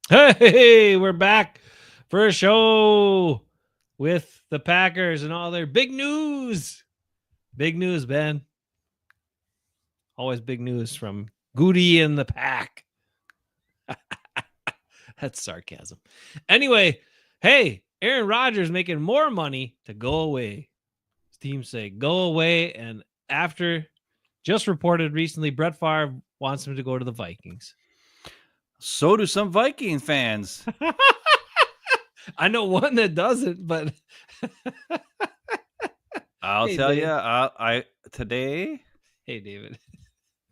Hey, we're back for a show with the Packers and all their big news. Big news, Ben. Always big news from Gutey and the Pack. That's sarcasm. Anyway, hey, Aaron Rodgers making more money to go away. His team say go away, and after just reported recently, Brett Favre wants him to go to the Vikings. So do some Viking fans. I know one that doesn't, but I'll Hey, tell Dave. you, I today hey, David.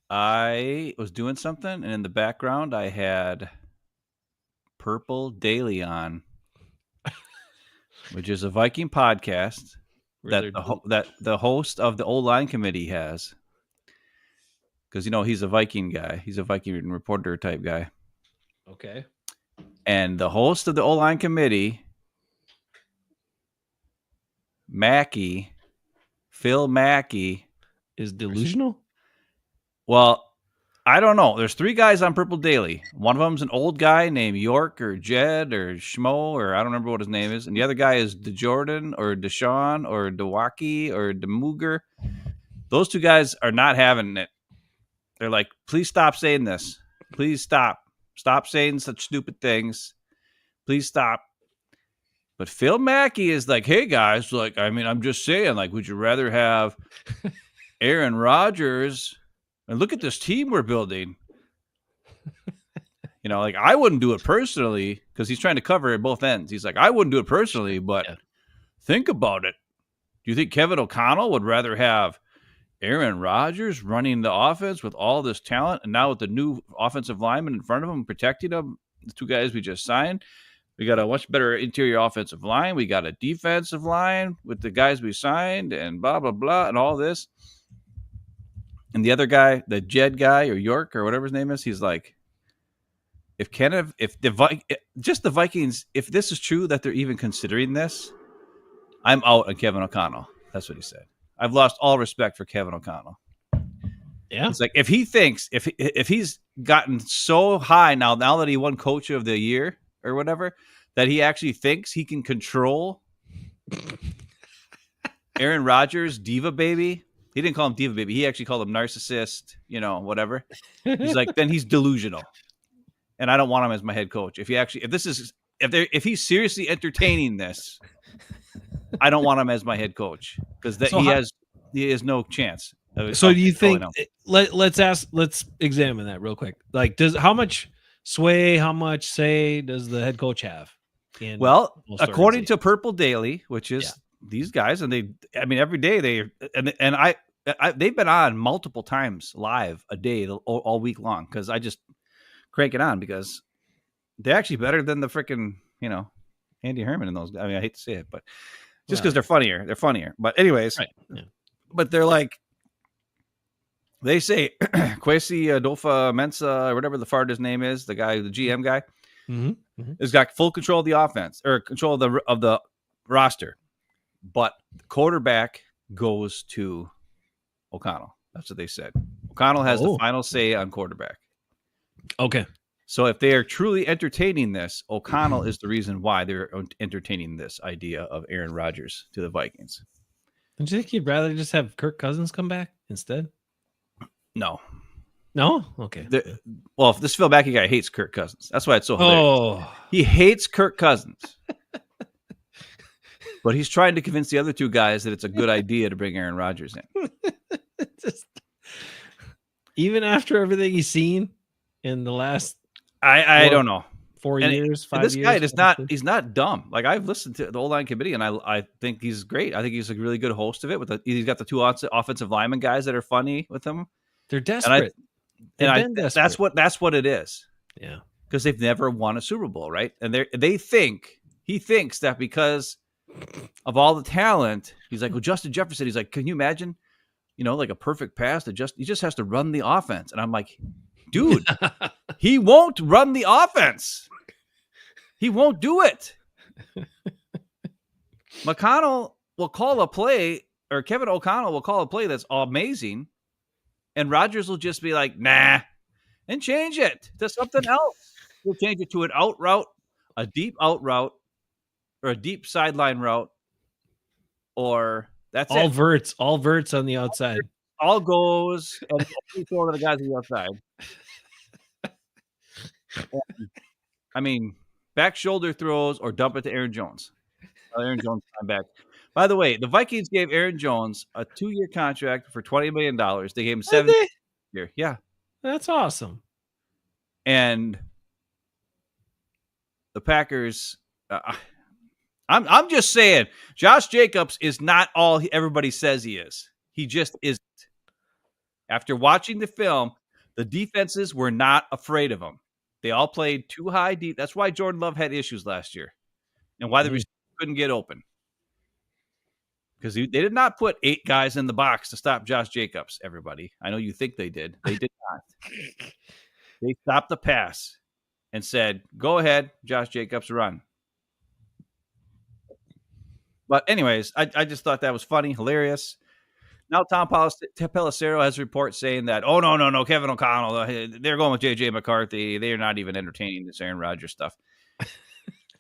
I was doing something, and in the background I had Purple Daily on, which is a Viking podcast that the host of the O-line committee has. Because he's a Viking guy, he's a Viking reporter type guy. Okay. And the host of the O-line committee, Phil Mackey, is delusional. Well, I don't know. There's 3 guys on Purple Daily. One of them's an old guy named York or Jed or Schmo, or I don't remember what his name is. And the other guy is DeJordan or Deshaun or Dewaki or Demooger. Those 2 guys are not having it. They're like, please stop saying this. Please stop. Stop saying such stupid things. Please stop. But Phil Mackey is like, hey, guys, I'm just saying, would you rather have Aaron Rodgers? And look at this team we're building. I wouldn't do it personally, because he's trying to cover at both ends. He's like, I wouldn't do it personally, but think about it. Do you think Kevin O'Connell would rather have Aaron Rodgers running the offense with all this talent, and now with the new offensive lineman in front of him protecting him, the 2 guys we just signed? We got a much better interior offensive line. We got a defensive line with the guys we signed, and blah, blah, blah, and all this. And the other guy, the Jed guy or York or whatever his name is, he's like, if the Vikings, if this is true that they're even considering this, I'm out on Kevin O'Connell. That's what he said. I've lost all respect for Kevin O'Connell. Yeah. It's like, if he thinks, if he's gotten so high now that he won Coach of the Year or whatever, that he actually thinks he can control Aaron Rodgers, Diva Baby. He didn't call him Diva Baby. He actually called him narcissist, whatever. He's like, then he's delusional. And I don't want him as my head coach. If he's seriously entertaining this, I don't want him as my head coach, because he has no chance. So do you think? Let's examine that real quick. How much sway, how much say does the head coach have? Well, according to Purple Daily, which is these guys, and every day they've been on multiple times live a day all week long, because I just crank it on, because they're actually better than the freaking Andy Herman and those. I hate to say it, but just because they're funnier. But anyways, right. Yeah. But they're like, they say Kwesi Adolfa Mensa or whatever the fart his name is, the guy, the GM guy, has got full control of the offense, or control of the roster, but the quarterback goes to O'Connell. That's what they said. O'Connell has the final say on quarterback. Okay. So if they are truly entertaining this, O'Connell is the reason why they're entertaining this idea of Aaron Rodgers to the Vikings. Don't you think you'd rather just have Kirk Cousins come back instead? No. Okay. Well, if this Phil Mackey guy hates Kirk Cousins, that's why it's so hilarious. He hates Kirk Cousins. But he's trying to convince the other 2 guys that it's a good idea to bring Aaron Rodgers in. Even after everything he's seen in the last I don't know. 4 years, 5 years. This guy he's not dumb. I've listened to the O-line committee, and I think he's great. I think he's a really good host of it. He's got the 2 offensive lineman guys that are funny with him. They're desperate. That's what it is. Yeah. Because they've never won a Super Bowl, right? And he thinks that because of all the talent, he's like, well, Justin Jefferson, he's like, can you imagine, like a perfect pass he just has to run the offense. And I'm like, dude, he won't run the offense. He won't do it. McConnell will call a play, or Kevin O'Connell will call a play that's amazing, and Rodgers will just be like, nah, and change it to something else. We'll change it to an out route, a deep out route, or a deep sideline route, or that's all it. verts on the outside. All goes and throw to the guys on the outside. And, I mean, back shoulder throws or dump it to Aaron Jones. Aaron Jones come back. By the way, the Vikings gave Aaron Jones a 2-year contract for $20 million. They gave him $7 million. Yeah, That's awesome. And the Packers. I'm just saying, Josh Jacobs is not all everybody says he is. He just isn't. After watching the film, the defenses were not afraid of him. They all played too high deep. That's why Jordan Love had issues last year, and why the receivers couldn't get open. Because they did not put 8 guys in the box to stop Josh Jacobs, everybody. I know you think they did. They did not. They stopped the pass and said, go ahead, Josh Jacobs, run. But anyways, I just thought that was funny, hilarious. Now Tom Pelissero has reports saying that, oh, no, Kevin O'Connell, they're going with J.J. McCarthy. They're not even entertaining this Aaron Rodgers stuff.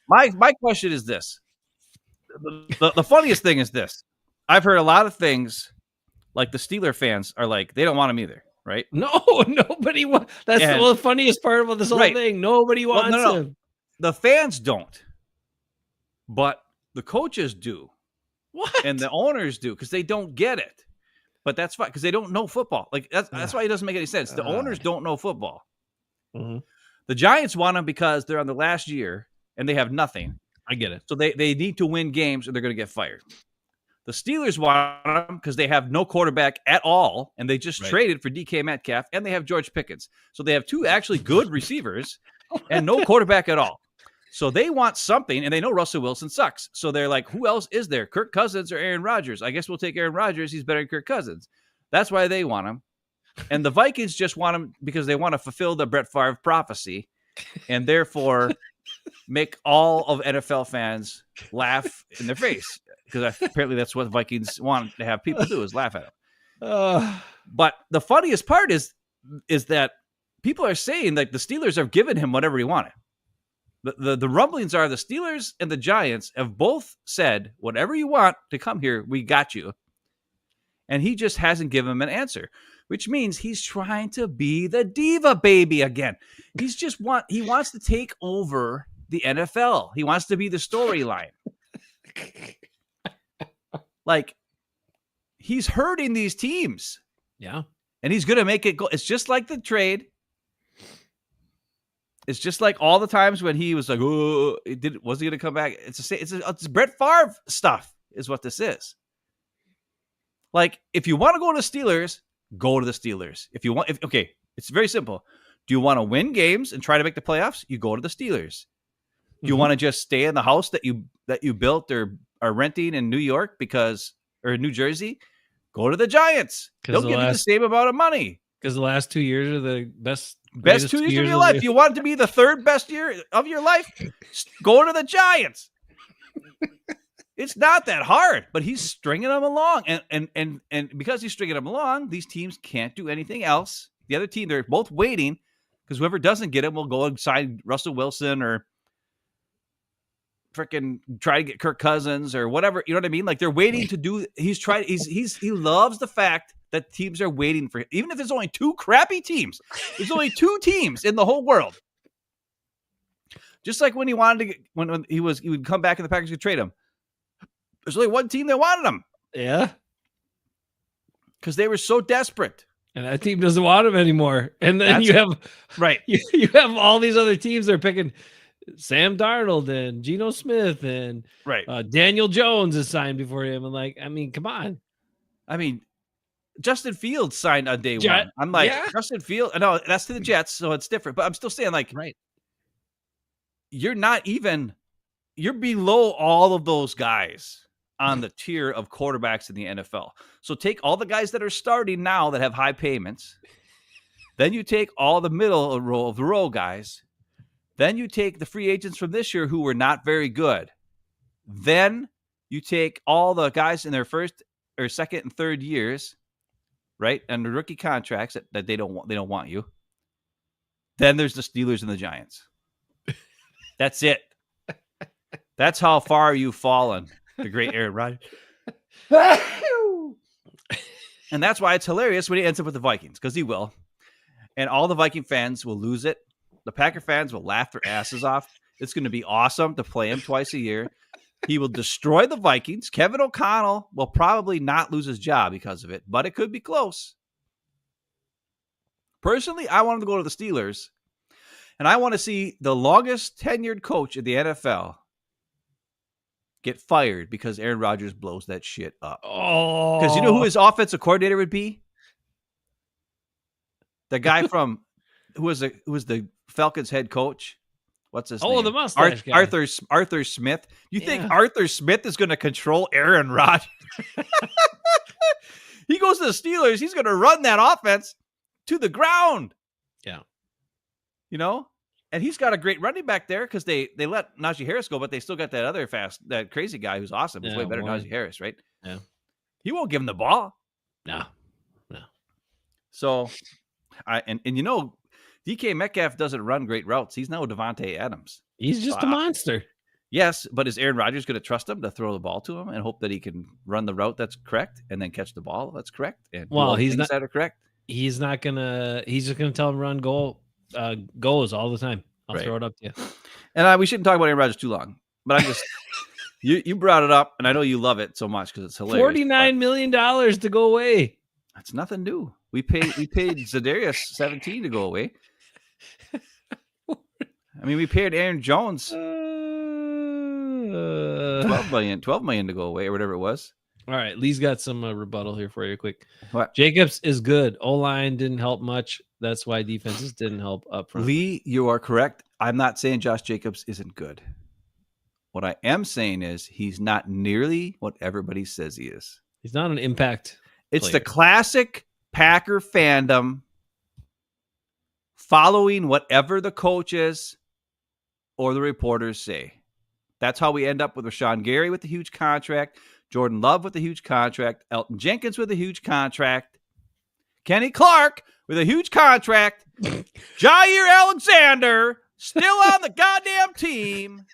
My question is this. The funniest thing is this. I've heard a lot of things like the Steeler fans are like, they don't want him either, right? No, nobody wants. That's the funniest part about this whole thing. Nobody wants him. The fans don't, but the coaches do. What? And the owners do because they don't get it. But that's fine because they don't know football. Like that's why it doesn't make any sense. The owners don't know football. Mm-hmm. The Giants want him because they're on the last year and they have nothing. I get it. So they need to win games or they're going to get fired. The Steelers want him because they have no quarterback at all, and they just traded for DK Metcalf, and they have George Pickens. So they have 2 actually good receivers and no quarterback at all. So they want something, and they know Russell Wilson sucks. So they're like, who else is there? Kirk Cousins or Aaron Rodgers? I guess we'll take Aaron Rodgers. He's better than Kirk Cousins. That's why they want him. And the Vikings just want him because they want to fulfill the Brett Favre prophecy and therefore make all of NFL fans laugh in their face. Because apparently that's what Vikings want to have people do is laugh at him. But the funniest part is that people are saying like the Steelers have given him whatever he wanted. The rumblings are the Steelers and the Giants have both said, whatever you want to come here, we got you. And he just hasn't given him an answer, which means he's trying to be the diva baby again. He wants to take over the NFL. He wants to be the storyline. Like, he's hurting these teams. Yeah. And he's going to make it go. It's just like the trade. It's just like all the times when he was like, oh, was he going to come back? It's Brett Favre stuff is what this is. Like, if you want to go to the Steelers, go to the Steelers. Okay, it's very simple. Do you want to win games and try to make the playoffs? You go to the Steelers. Do you want to just stay in the house that you built or are renting in New York or New Jersey? Go to the Giants. They'll give you the same amount of money. Because the last 2 years are the best 2 years of your life. You want it to be the 3rd best year of your life? Go to the Giants. It's not that hard, but he's stringing them along. And because he's stringing them along, these teams can't do anything else. The other team, they're both waiting because whoever doesn't get him will go and sign Russell Wilson or freaking try to get Kirk Cousins or whatever. You know what I mean? Like they're waiting to do. He loves the fact that teams are waiting for him. Even if there's only 2 crappy teams, there's only 2 teams in the whole world. Just like when he wanted to get, when he would come back and the Packers could trade him. There's only 1 team that wanted him. Yeah. Because they were so desperate. And that team doesn't want him anymore. And then you have all these other teams that are picking Sam Darnold and Geno Smith and Daniel Jones is signed before him. And like, I mean, come on. I mean, Justin Fields signed on day 1. I'm like, Justin Fields. No, that's to the Jets, so it's different. But I'm still saying, like, you're below all of those guys on the tier of quarterbacks in the NFL. So take all the guys that are starting now that have high payments. Then you take all the middle of the row guys. Then you take the free agents from this year who were not very good. Then you take all the guys in their first or second and third years, right? And the rookie contracts that they don't want you. Then there's the Steelers and the Giants. That's it. That's how far you've fallen, the great Aaron Rodgers. And that's why it's hilarious when he ends up with the Vikings, because he will. And all the Viking fans will lose it. The Packer fans will laugh their asses off. It's going to be awesome to play him twice a year. He will destroy the Vikings. Kevin O'Connell will probably not lose his job because of it, but it could be close. Personally, I want him to go to the Steelers, and I want to see the longest tenured coach in the NFL get fired because Aaron Rodgers blows that shit up. Oh, Because you know who his offensive coordinator would be? The guy from who was the Falcons head coach? What's his name? Oh, the mustache guy. Arthur Smith. You think Arthur Smith is going to control Aaron Rodgers? He goes to the Steelers. He's going to run that offense to the ground. Yeah. You know? And he's got a great running back there because they let Najee Harris go, but they still got that crazy guy who's awesome. He's way better than Najee Harris, right? Yeah. He won't give him the ball. No. So, and you know, DK Metcalf doesn't run great routes. He's no Devontae Adams. He's just a monster. Yes, but is Aaron Rodgers going to trust him to throw the ball to him and hope that he can run the route that's correct and then catch the ball that's correct? And he's not that are correct. He's not gonna. He's just gonna tell him run goals all the time. I'll throw it up to you. And we shouldn't talk about Aaron Rodgers too long, but I just you brought it up, and I know you love it so much because it's hilarious. $49 million to go away. That's nothing new. We paid Za'Darius 17 to go away. I mean, we paid Aaron Jones 12 million to go away or whatever it was. All right, Lee's got some rebuttal here for you quick. What? Jacobs is good. O-line didn't help much. That's why defenses didn't help up front. Lee, you are correct. I'm not saying Josh Jacobs isn't good. What I am saying is he's not nearly what everybody says he is. He's not an impact It's player. the classic Packer fandom following whatever the coaches or the reporters say. That's how we end up with Rashawn Gary with the huge contract, Jordan Love with the huge contract, Elton Jenkins with a huge contract, Kenny Clark with a huge contract, Jair Alexander still on the goddamn team.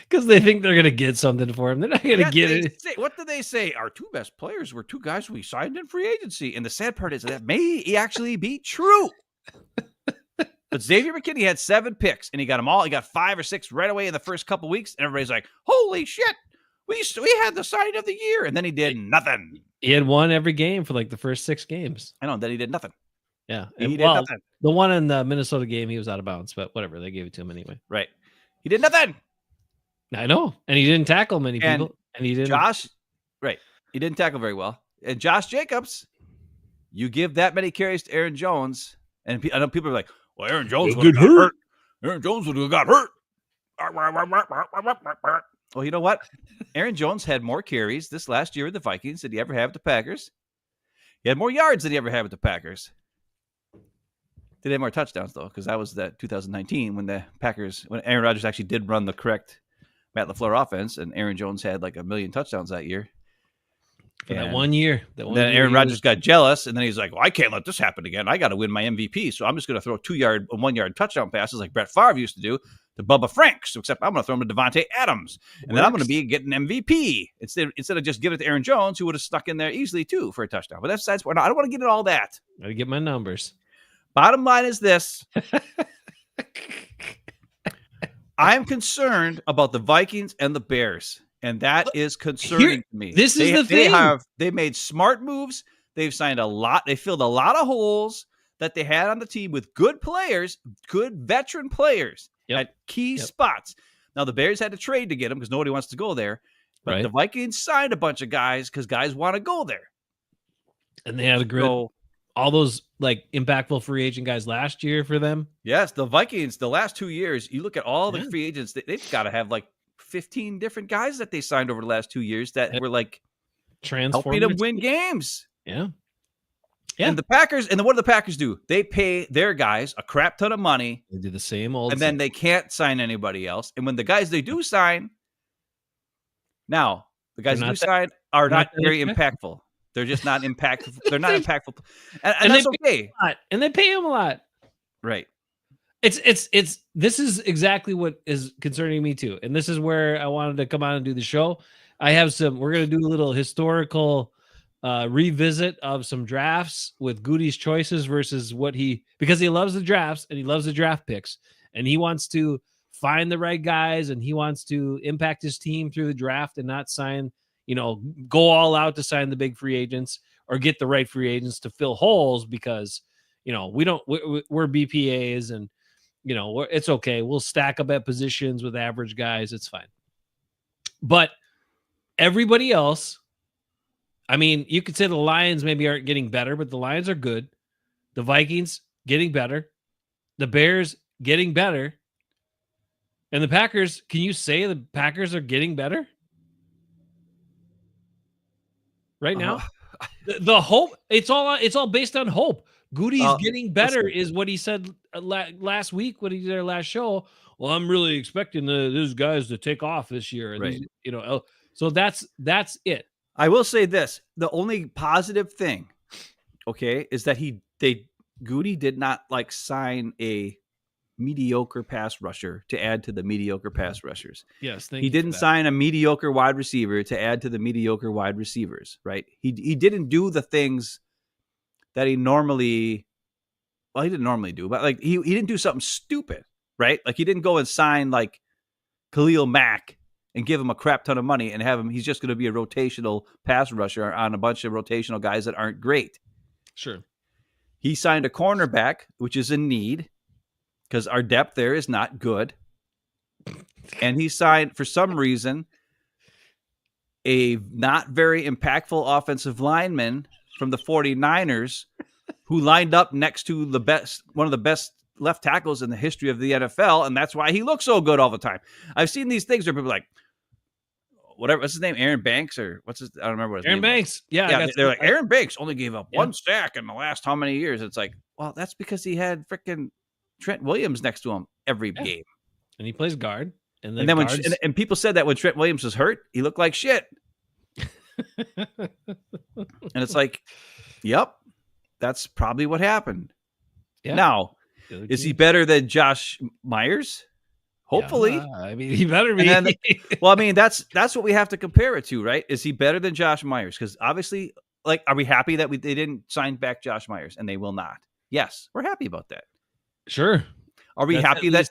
Because they think they're going to get something for him. They're not going to get it. What do they say? Our two best players were two guys we signed in free agency. And the sad part is that may actually be true. But Xavier McKinney had 7 picks, and he got them all. He got 5 or 6 right away in the first couple weeks. And everybody's like, holy shit, we had the signing of the year. And then he did nothing. He had won every game for like the first 6 games. I know. Then he did nothing. Yeah. He did nothing. The one in the Minnesota game, he was out of bounds, but whatever. They gave it to him anyway. Right. He did nothing. I know. And he didn't tackle many people. And he didn't. Right. He didn't tackle very well. And Josh Jacobs, you give that many carries to Aaron Jones, and I know people are like, well, Aaron Jones would have got hurt. Aaron Jones would have got hurt. Well, you know what? Aaron Jones had more carries this last year with the Vikings than he ever had with the Packers. He had more yards than he ever had with the Packers. Did he have more touchdowns, though? Because that was that 2019 when Aaron Rodgers actually did run the correct Matt LaFleur offense, and Aaron Jones had like 1 million touchdowns that year. For that 1 year. Then Aaron Rodgers got jealous, and then he's like, well, I can't let this happen again. I got to win my MVP, so I'm just going to throw 1-yard touchdown passes like Brett Favre used to do to Bubba Franks, except I'm going to throw him to Devontae Adams, and then I'm going to be getting MVP instead of just giving it to Aaron Jones, who would have stuck in there easily, too, for a touchdown. But that's where I don't want to get into all that. Got to get my numbers. Bottom line is this. I'm concerned about the Vikings and the Bears, and that is concerning to me. This is the thing. They made smart moves. They've signed a lot. They filled a lot of holes that they had on the team with good players, good veteran players at key spots. Now, the Bears had to trade to get them because nobody wants to go there. But the Vikings signed a bunch of guys because guys want to go there. And they had a great... all those like impactful free agent guys last year for them. Yes, the Vikings, the last 2 years, you look at all the free agents, they've got to have like 15 different guys that they signed over the last 2 years that were like helping them win games. Yeah. And the Packers, and then what do the Packers do? They pay their guys a crap ton of money. They do the same old and then they can't sign anybody else. And when the guys they do sign, now the guys who sign are not very impactful. They're just not impactful. They're not impactful. And that's okay. And they pay them a lot. Right. This is exactly what is concerning me too. And this is where I wanted to come on and do the show. We're going to do a little historical revisit of some drafts with Gutey's choices versus because he loves the drafts and he loves the draft picks and he wants to find the right guys and he wants to impact his team through the draft and not sign, go all out to sign the big free agents or get the right free agents to fill holes because, we're BPAs and, it's okay. We'll stack up at positions with average guys. It's fine. But everybody else, I mean, you could say the Lions maybe aren't getting better, but the Lions are good. The Vikings getting better. The Bears getting better. And the Packers, can you say the Packers are getting better? Right now? The hope, it's all based on hope. Gutey's getting better is what he said last week when he did our last show. Well, I'm really expecting those guys to take off this year. And right. So that's it. I will say this: the only positive thing, okay, is that Gutey did not sign a mediocre pass rusher to add to the mediocre pass rushers. Yes, he didn't sign a mediocre wide receiver to add to the mediocre wide receivers. Right? He didn't do the things that he normally. Well, he didn't normally do, but he didn't do something stupid, right? He didn't go and sign Khalil Mack and give him a crap ton of money and have him. He's just going to be a rotational pass rusher on a bunch of rotational guys that aren't great. Sure. He signed a cornerback, which is a need because our depth there is not good. And he signed, for some reason, a not very impactful offensive lineman from the 49ers who lined up next to one of the best left tackles in the history of the NFL, and that's why he looks so good all the time. I've seen these things where people are what's his name? Aaron Banks or I don't remember what his Aaron name Banks. was. Yeah, they're Aaron Banks only gave up one sack in the last how many years? It's well, that's because he had freaking Trent Williams next to him every game. And he plays guard. And then and people said that when Trent Williams was hurt, he looked like shit. And it's yep, that's probably what happened. Yeah. Now, is he better than Josh Myers? Hopefully. I mean, he better be. That's what we have to compare it to, right? Is he better than Josh Myers? Because obviously, are we happy that they didn't sign back Josh Myers and they will not? Yes, we're happy about that. Sure. Are we happy that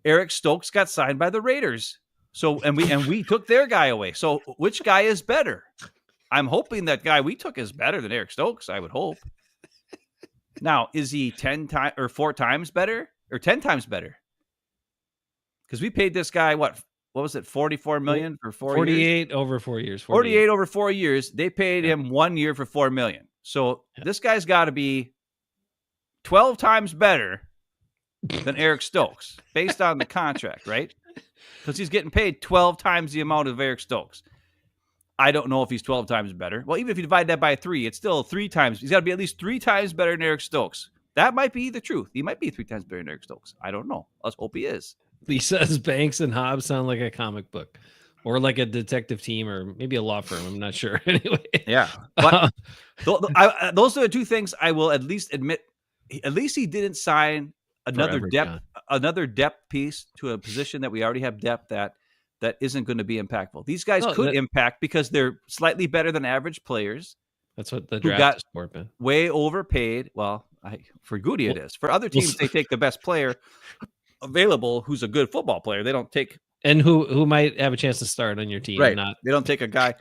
Eric Stokes got signed by the Raiders? So and we took their guy away. So which guy is better? I'm hoping that guy we took is better than Eric Stokes. I would hope. Now, is he 10 times or 4 times better or 10 times better? Because we paid this guy what was it? $44 million for 4 years. 48 over 4 years. 48 over 4 years. They paid him 1 year for $4 million. So this guy's got to be 12 times better than Eric Stokes based on the contract, right? Because he's getting paid 12 times the amount of Eric Stokes. I don't know if he's 12 times better. Well, even if you divide that by 3, it's still 3 times. He's got to be at least 3 times better than Eric Stokes. That might be the truth. He might be 3 times better than Eric Stokes. I don't know. Let's hope he is. He says Banks and Hobbs sound like a comic book or like a detective team or maybe a law firm. I'm not sure. Anyway. Yeah. But those are the 2 things I will at least admit. At least he didn't sign another depth piece to a position that we already have depth at that isn't going to be impactful. These guys could impact because they're slightly better than average players. That's what the draft is for, man. Way overpaid. Well, for Gutey it is. For other teams, they take the best player available who's a good football player. They don't take and who might have a chance to start on your team. Right. They don't take a guy.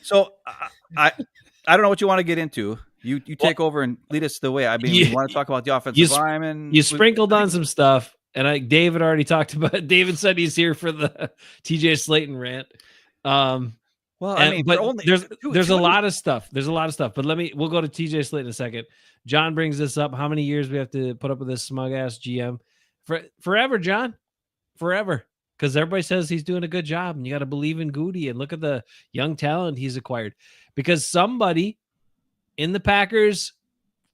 So I don't know what you want to get into. You take over and lead us the way. I mean, you want to talk about the offensive lineman? You sprinkled on some stuff, and David already talked about it. David said he's here for the TJ Slayton rant. There's a lot of stuff. There's a lot of stuff. But we'll go to TJ Slayton in a second. John brings this up. How many years we have to put up with this smug ass GM? Forever, John. Forever. Because everybody says he's doing a good job, and you got to believe in Gutey and look at the young talent he's acquired. Because somebody in the Packers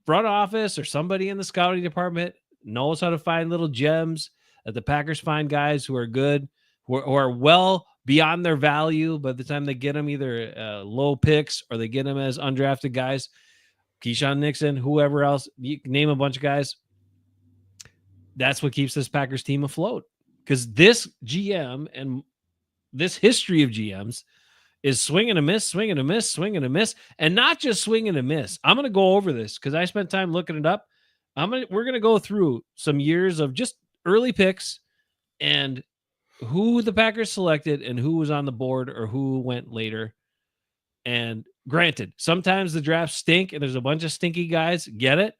front office or somebody in the scouting department knows how to find little gems that the Packers find guys who are good, who are well beyond their value by the time they get them, either low picks or they get them as undrafted guys. Keyshawn Nixon, whoever else, you can name a bunch of guys. that's what keeps this Packers team afloat. Because this GM and this history of GMs is swing and a miss, swing and a miss, swing and a miss, and not just swing and a miss. I'm going to go over this because I spent time looking it up. We're going to go through some years of just early picks and who the Packers selected and who was on the board or who went later. And granted, sometimes the drafts stink and there's a bunch of stinky guys. Get it?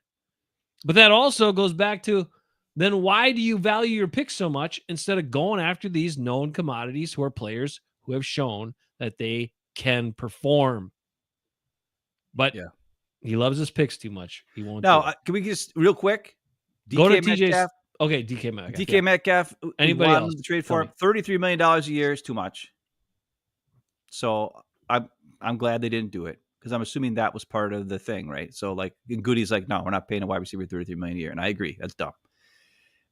But that also goes back to, then why do you value your picks so much instead of going after these known commodities who are players who have shown that they can perform? But he loves his picks too much. He won't. Now, can we just real quick go to TJ's? Okay, DK Metcalf. DK Metcalf. Anybody else? To trade for him? $33 million a year is too much. So I'm glad they didn't do it because I'm assuming that was part of the thing, right? So like Gutey's like, no, we're not paying a wide receiver $33 million a year, and I agree, that's dumb.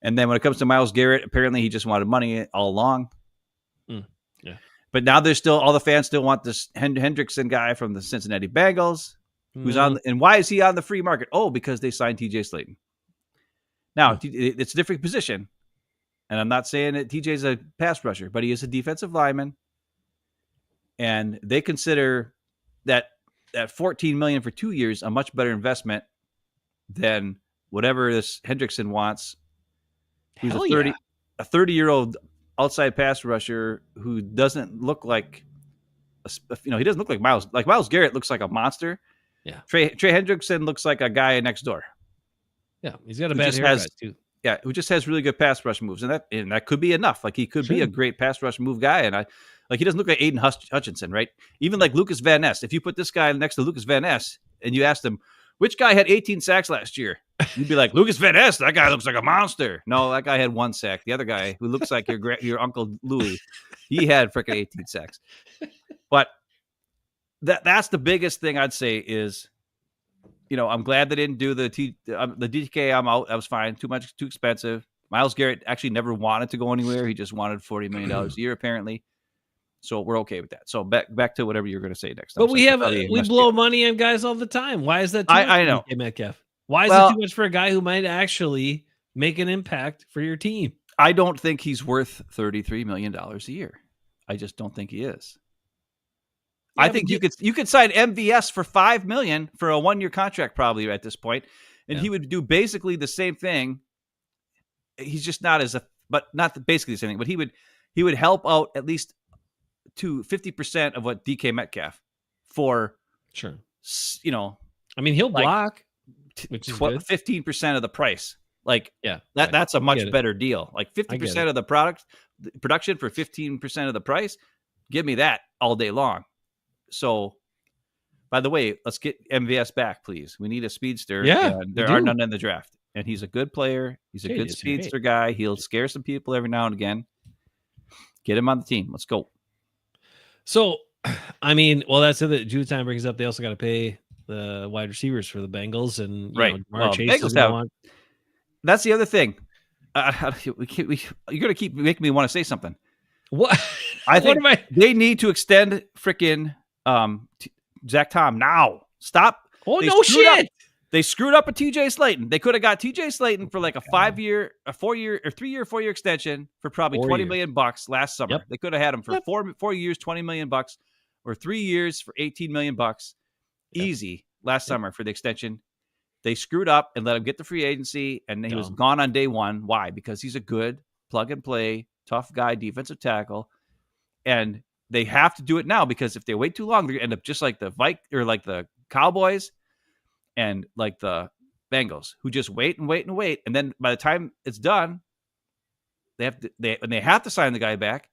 And then when it comes to Myles Garrett, apparently he just wanted money all along. Yeah. But now there's still all the fans still want this Hendrickson guy from the Cincinnati Bengals, who's on. And why is he on the free market? Oh, because they signed TJ Slayton. Now it's a different position, and I'm not saying that TJ's a pass rusher, but he is a defensive lineman, and they consider that $14 million for 2 years a much better investment than whatever this Hendrickson wants. Who's a 30-year-old outside pass rusher who doesn't look like, he doesn't look like Myles. Like Myles Garrett looks like a monster. Yeah. Trey Hendrickson looks like a guy next door. Yeah, he's got a bad haircut too. Yeah, who just has really good pass rush moves, and that could be enough. Like he could be a great pass rush move guy, and he doesn't look like Aiden Hutchinson, right? Even like Lucas Van Ness. If you put this guy next to Lucas Van Ness and you asked him which guy had 18 sacks last year, you'd be like, Lucas Van Ness. That guy looks like a monster. No, that guy had 1 sack. The other guy who looks like your Uncle Louie, he had freaking 18 sacks. But that's the biggest thing I'd say is, I'm glad they didn't do the DK. I'm out. That was fine. Too expensive. Myles Garrett actually never wanted to go anywhere. He just wanted $40 million a year, apparently. So we're okay with that. So back to whatever you're going to say next time. But we blow money on guys all the time. Why is that too much? I know. DK Metcalf? Why is it too much for a guy who might actually make an impact for your team? I don't think he's worth $33 million a year. I just don't think he is. Yeah, I think you could sign MVS for $5 million for a 1-year contract probably at this point, and he would do basically the same thing. He's just not basically the same thing, but he would help out at least to 50% of what DK Metcalf for sure. He'll block, which is 15% of the price. Like that's a much better deal. Like 50% of the production for 15% of the price. Give me that all day long. So, by the way, let's get MVS back, please. We need a speedster. Yeah, and there are none in the draft. And he's a good player. He's a good speedster guy. He'll scare some people every now and again. Get him on the team. Let's go. So, that's it. That Jude time brings up. They also got to pay the wide receivers for the Bengals, and Chase That's the other thing. You're going to keep making me want to say something. What? I think they need to extend freaking Zach Tom now. Stop. Oh, no shit. They screwed up a TJ Slayton. They could have got TJ Slayton for like a 5-year, a 4-year, or 3-year, 4-year extension for probably $20 million last summer. Yep. They could have had him for 4 years, $20 million, or 3 years for $18 million. Easy last summer for the extension. They screwed up and let him get the free agency, and he was gone on day one. Why? Because he's a good plug-and-play, tough guy, defensive tackle. And they have to do it now because if they wait too long, they're going to end up just like the Cowboys and like the Bengals, who just wait and wait and wait. And then by the time it's done, they have to sign the guy back.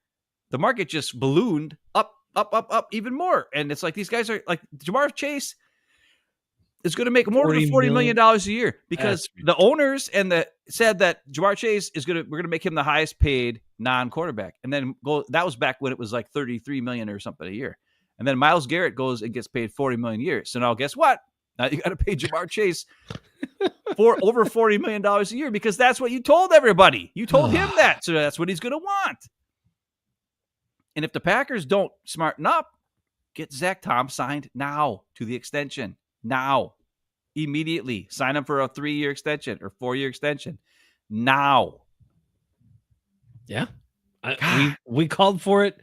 The market just ballooned up even more. And it's like these guys are like Jamar Chase is going to make more than $40 million a year because the owners said that Jamar Chase we're going to make him the highest paid non-quarterback. And then that was back when it was like $33 million or something a year. And then Myles Garrett goes and gets paid $40 million a year. So now guess what? Now you got to pay Jamar Chase for over $40 million a year because that's what you told everybody. You told him that. So that's what he's going to want. And if the Packers don't smarten up, get Zach Tom signed now to the extension. Now, immediately sign him for a 3-year extension or 4-year extension. now. Yeah. We called for it.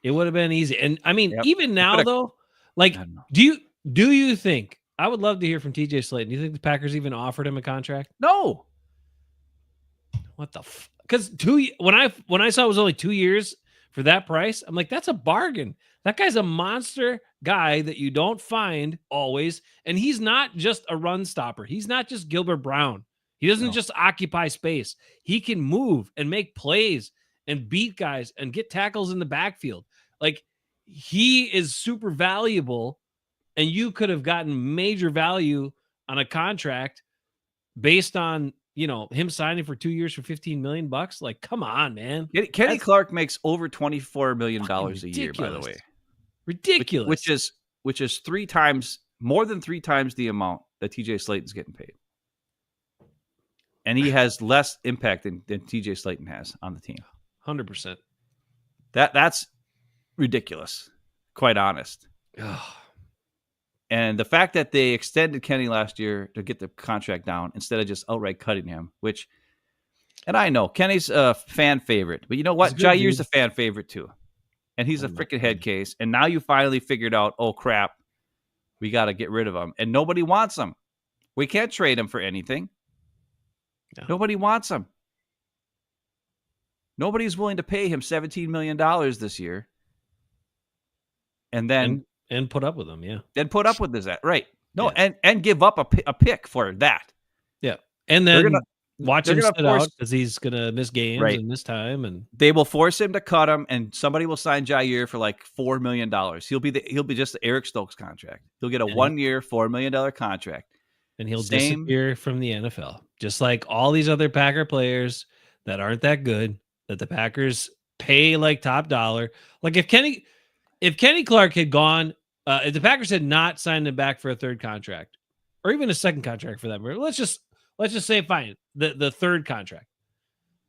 It would have been easy. And I mean, even now though, like, do you think, I would love to hear from TJ Slayton. Do you think the Packers even offered him a contract? No. What the because when I saw it was only 2 years for that price, I'm like, that's a bargain. That guy's a monster guy that you don't find always. And he's not just a run stopper. He's not just Gilbert Brown. He doesn't just occupy space. He can move and make plays and beat guys and get tackles in the backfield. Like, he is super valuable, and you could have gotten major value on a contract based on, him signing for 2 years for $15 million. Like, come on, man. Kenny Clark makes over $24 million a year, by the way. Ridiculous. Which is more than three times the amount that TJ Slayton's getting paid. And he has less impact than TJ Slayton has on the team. 100%. That's ridiculous, quite honest. And the fact that they extended Kenny last year to get the contract down instead of just outright cutting him, and I know Kenny's a fan favorite, but you know what? Jair's a fan favorite too. And he's a freaking head case. And now you finally figured out, oh crap, we got to get rid of him. And nobody wants him. We can't trade him for anything. No. Nobody wants him. Nobody's willing to pay him $17 million this year. And then... And put up with him, yeah. And put up with this, right? No, yeah. and give up a pick for that. Yeah, and then watch him sit out because he's gonna miss games and miss time, and they will force him to cut him, and somebody will sign Jair for like $4 million. He'll be just the Eric Stokes contract. He'll get a 1 year, $4 million contract, and he'll disappear from the NFL, just like all these other Packer players that aren't that good that the Packers pay like top dollar. Like if Kenny Clark had gone, if the Packers had not signed him back for a third contract, or even a second contract for that, let's just say fine, the third contract.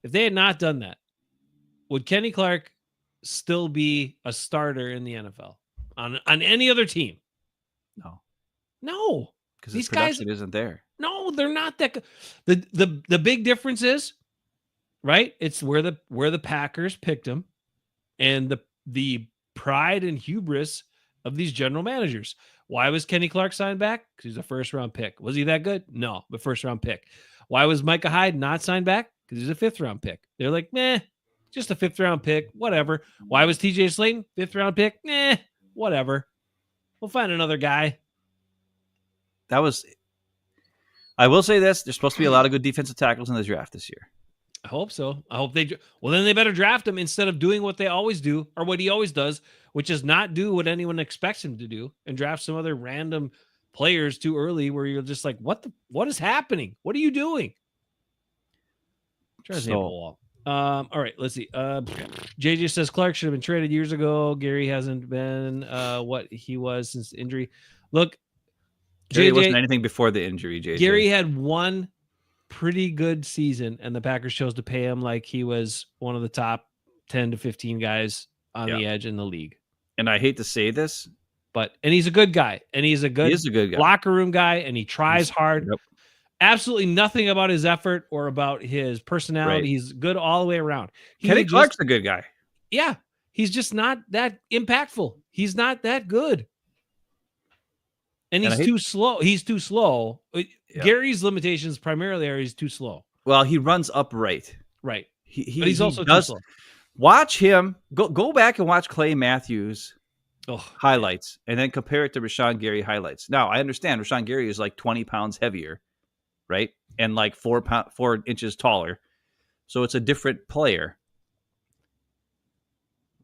If they had not done that, would Kenny Clark still be a starter in the NFL on any other team? No, because these guys isn't there. No, they're not that good. The big difference is, right? It's where the Packers picked him, and the pride and hubris of these general managers. Why was Kenny Clark signed back? Because he's a first-round pick. Was he that good? No, but first-round pick. Why was Micah Hyde not signed back? Because he's a fifth-round pick. They're like, meh, just a fifth-round pick, whatever. Why was TJ Slayton fifth-round pick? Whatever. We'll find another guy. I will say this, there's supposed to be a lot of good defensive tackles in the draft this year. I hope so. I hope then they better draft him instead of doing what they always do, or what he always does, which is not do what anyone expects him to do and draft some other random players too early where you're just like, what is happening? What are you doing? All right, let's see. JJ says Clark should have been traded years ago. Gary hasn't been what he was since injury. Look, Gary wasn't anything before the injury, JJ. Gary had one pretty good season, and the Packers chose to pay him like he was one of the top 10 to 15 guys on the edge in the league. And I hate to say this, and he's a good guy, and he's a good guy. Locker room guy, and he tries hard. Yep. Absolutely nothing about his effort or about his personality. Right. He's good all the way around. Kenny Clark's a good guy. Yeah. He's just not that impactful. He's not that good. And he's too slow. He's too slow. Yep. Gary's limitations primarily are he's too slow. Well, he runs upright. Right. But he's also too slow. Watch him. Go back and watch Clay Matthews highlights and then compare it to Rashawn Gary highlights. Now, I understand Rashawn Gary is like 20 pounds heavier, right? And like 4 inches taller. So it's a different player.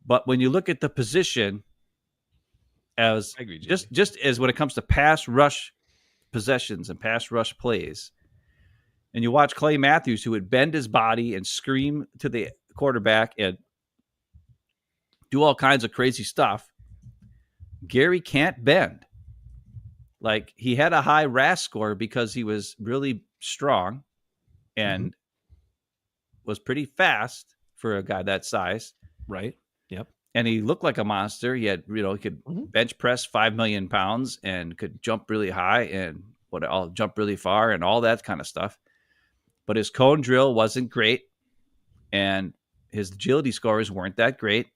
But when you look at the position as just as when it comes to pass rush possessions and pass rush plays, and you watch Clay Matthews, who would bend his body and scream to the quarterback and do all kinds of crazy stuff, Gary can't bend. Like, he had a high RAS score because he was really strong and was pretty fast for a guy that size. Right. Yep. And he looked like a monster. He had, he could bench press 5 million pounds and could jump really high and jump really far and all that kind of stuff. but his cone drill wasn't great, and his agility scores weren't that great.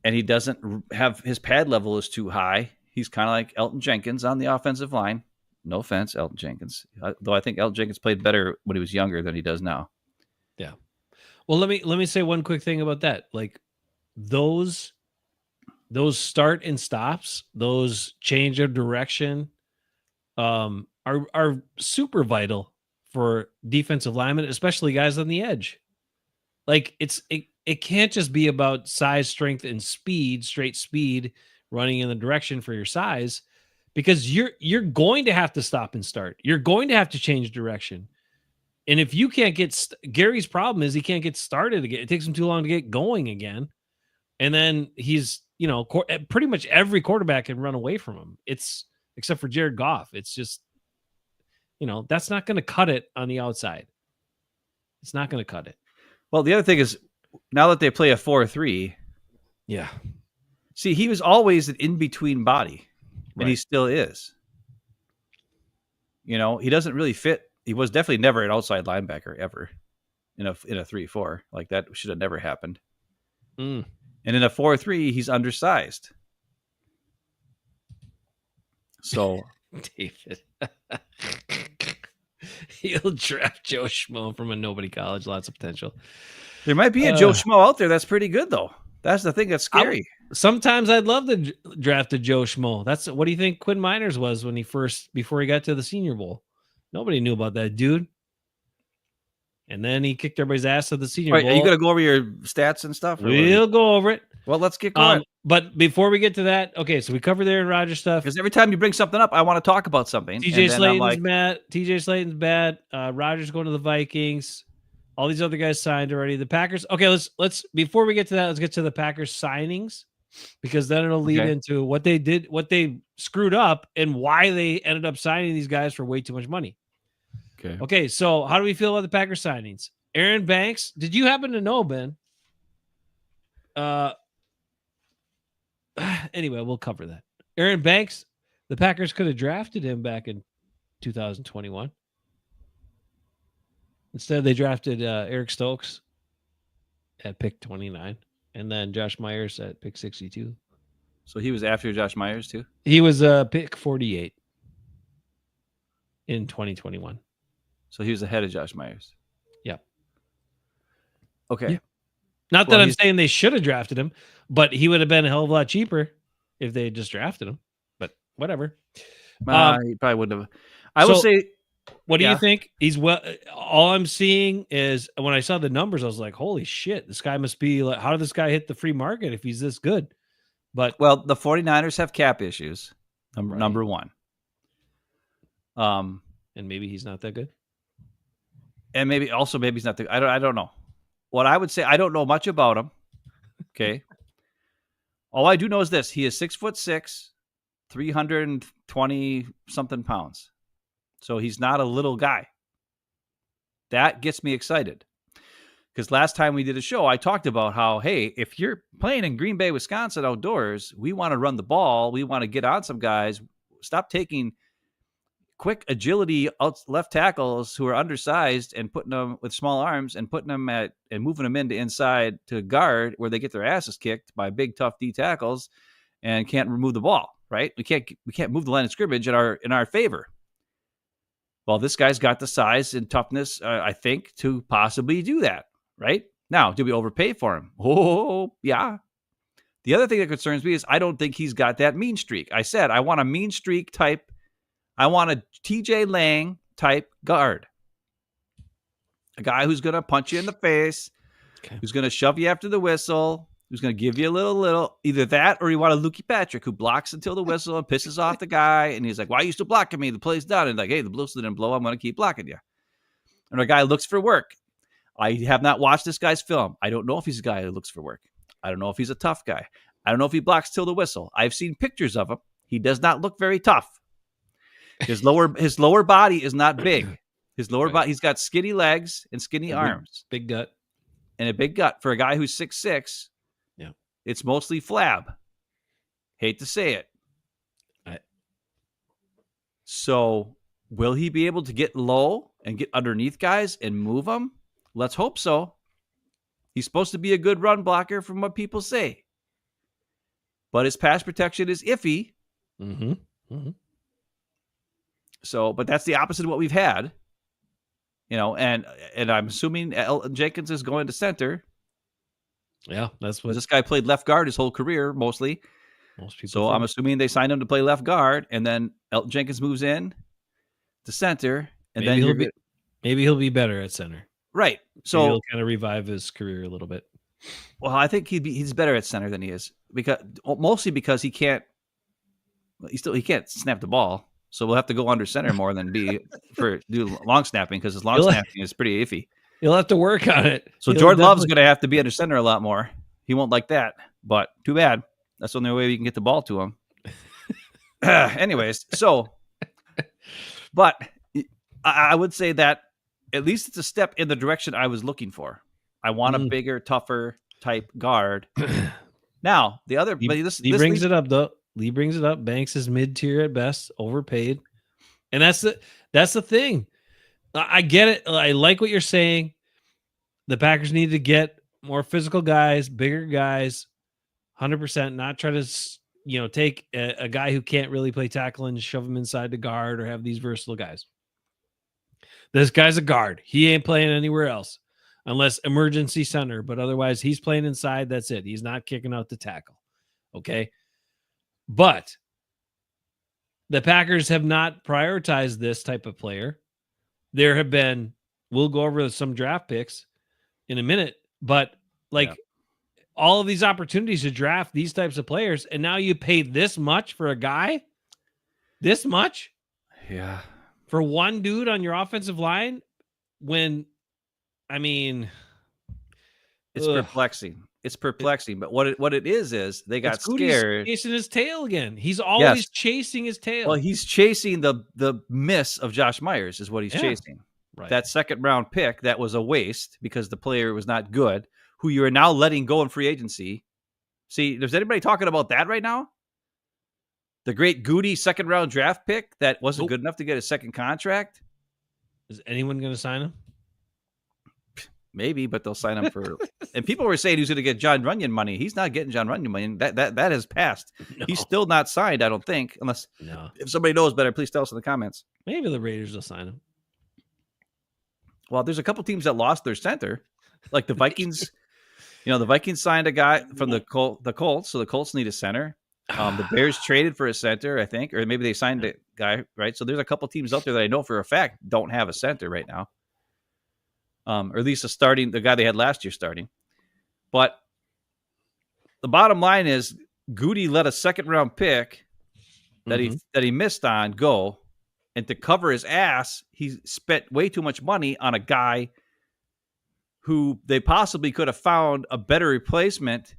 And he doesn't have his pad level is too high. He's kind of like Elton Jenkins on the offensive line. No offense, Elton Jenkins. Though I think Elton Jenkins played better when he was younger than he does now. Yeah. Well, let me say one quick thing about that. Like those start and stops, those change of direction, are super vital for defensive linemen, especially guys on the edge. Like it can't just be about size, strength, and speed, straight speed, running in the direction for your size, because you're going to have to stop and start. You're going to have to change direction. And if you can't get Gary's problem is he can't get started again. It takes him too long to get going again. And then he's, pretty much every quarterback can run away from him. It's except for Jared Goff. It's just, that's not going to cut it on the outside. It's not going to cut it. Well, the other thing is now that they play a 4-3. Yeah. See, he was always an in-between body, and he still is. He doesn't really fit. He was definitely never an outside linebacker ever in a 3-4. Like that should have never happened. Mm. And in a 4-3, he's undersized. So, David, he'll draft Joe Schmo from a nobody college. Lots of potential. There might be a Joe Schmo out there that's pretty good, though. That's the thing that's scary. Sometimes I'd love to draft a Joe Schmo. What do you think Quinn Miners was before he got to the Senior Bowl? Nobody knew about that dude. And then he kicked everybody's ass at the Senior Bowl. Are you going to go over your stats and stuff? We'll go over it. Well, let's get going. But before we get to that, okay, so we covered the Aaron Rodgers stuff. Because every time you bring something up, I want to talk about something. TJ Slayton's bad. Rodgers going to the Vikings. All these other guys signed already. The Packers. Okay, let's before we get to that, let's get to the Packers signings, because then it'll lead into what they did, what they screwed up, and why they ended up signing these guys for way too much money. Okay, so how do we feel about the Packers signings? Aaron Banks, did you happen to know, Ben? Anyway, we'll cover that. Aaron Banks, the Packers could have drafted him back in 2021. Instead, they drafted Eric Stokes at pick 29, and then Josh Myers at pick 62. So he was after Josh Myers too? He was pick 48 in 2021. So he was ahead of Josh Myers. Yeah. Okay. Yeah. Not that I'm saying they should have drafted him, but he would have been a hell of a lot cheaper if they had just drafted him. But whatever. He probably wouldn't have. I will say, what do you think? All I'm seeing is when I saw the numbers, I was like, holy shit, this guy must be like, how did this guy hit the free market if he's this good? But the 49ers have cap issues. Number one. And maybe he's not that good. And maybe he's not the. I don't know. What I would say, I don't know much about him. Okay. All I do know is this: he is 6'6", 320 something pounds. So he's not a little guy. That gets me excited. Because last time we did a show, I talked about how, hey, if you're playing in Green Bay, Wisconsin outdoors, we want to run the ball. We want to get on some guys. Stop taking quick agility left tackles who are undersized and putting them with small arms and putting them and moving them into inside to guard where they get their asses kicked by big tough D tackles and can't remove the ball. Right? We can't move the line of scrimmage in our favor. Well, this guy's got the size and toughness, I think, to possibly do that. Right? Now, did we overpay for him? Oh, yeah. The other thing that concerns me is I don't think he's got that mean streak. I said I want a mean streak type. I want a TJ Lang type guard. A guy who's going to punch you in the face, who's going to shove you after the whistle, who's going to give you a little, either that or you want a Lukey Patrick who blocks until the whistle and pisses off the guy. And he's like, why are you still blocking me? The play's done. And like, hey, the whistle didn't blow. I'm going to keep blocking you. And a guy looks for work. I have not watched this guy's film. I don't know if he's a guy who looks for work. I don't know if he's a tough guy. I don't know if he blocks till the whistle. I've seen pictures of him. He does not look very tough. His lower body is not big. His lower body, he's got skinny legs and skinny arms. Big gut. And a big gut. For a guy who's 6'6", yeah, it's mostly flab. Hate to say it. Right. So Will he be able to get low and get underneath guys and move them? Let's hope so. He's supposed to be a good run blocker from what people say. But his pass protection is iffy. Mm-hmm. Mm-hmm. So, but that's the opposite of what we've had. And I'm assuming Elton Jenkins is going to center. Yeah, that's what this guy played left guard his whole career, mostly. most people So think. I'm assuming they signed him to play left guard, and then Elton Jenkins moves in to center, and maybe he'll be better at center. Right. So maybe he'll kind of revive his career a little bit. Well, I think he's better at center than he is mostly because he can't snap the ball. So we'll have to go under center more than do long snapping because his long snapping is pretty iffy. You'll have to work on it. So Jordan Love's going to have to be under center a lot more. He won't like that, but too bad. That's the only way we can get the ball to him. Anyways, but I would say that at least it's a step in the direction I was looking for. I want a bigger, tougher type guard. Now, the other... He brings it up, though. Lee brings it up. Banks is mid-tier at best, overpaid. And that's the thing. I get it. I like what you're saying. The Packers need to get more physical guys, bigger guys, 100%, not try to, take a guy who can't really play tackle and shove him inside the guard or have these versatile guys. This guy's a guard. He ain't playing anywhere else unless emergency center, but otherwise he's playing inside. That's it. He's not kicking out the tackle. Okay. But the Packers have not prioritized this type of player. There have been, we'll go over some draft picks in a minute, but all of these opportunities to draft these types of players, and now you pay this much for a guy? This much? Yeah. For one dude on your offensive line? When, I mean... It's perplexing. It's perplexing, but what it is they got scared. He's chasing his tail again. He's always chasing his tail. Well, he's chasing the miss of Josh Myers is what he's chasing. Right. That second round pick that was a waste because the player was not good, who you are now letting go in free agency. See, there's anybody talking about that right now? The great Gutey second round draft pick that wasn't good enough to get a second contract. Is anyone going to sign him? Maybe, but they'll sign him for. And people were saying he's going to get John Runyon money. He's not getting John Runyon money. That has passed. No. He's still not signed, I don't think. Unless if somebody knows better, please tell us in the comments. Maybe the Raiders will sign him. Well, there's a couple teams that lost their center, like the Vikings. The Vikings signed a guy from the Colts, so the Colts need a center. The Bears traded for a center, I think, or maybe they signed a guy, right? So there's a couple teams out there that I know for a fact don't have a center right now. Or at least the guy they had last year starting. But the bottom line is Gutey let a second round pick that he missed on go, and to cover his ass, he spent way too much money on a guy who they possibly could have found a better replacement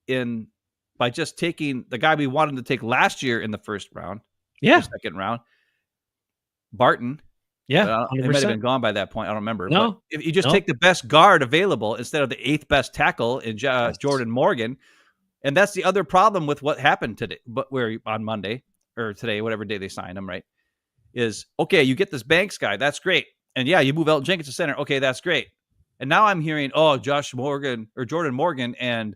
by just taking the guy we wanted to take last year in the first round, second round, Barton. Yeah, it might have been gone by that point. I don't remember. No, but if you just take the best guard available instead of the 8th best tackle in Jordan Morgan, and that's the other problem with what happened today. But we're on Monday or today, whatever day they signed him, right? Is okay. You get this Banks guy, that's great, and you move Elton Jenkins to center. Okay, that's great. And now I'm hearing, Josh Morgan or Jordan Morgan and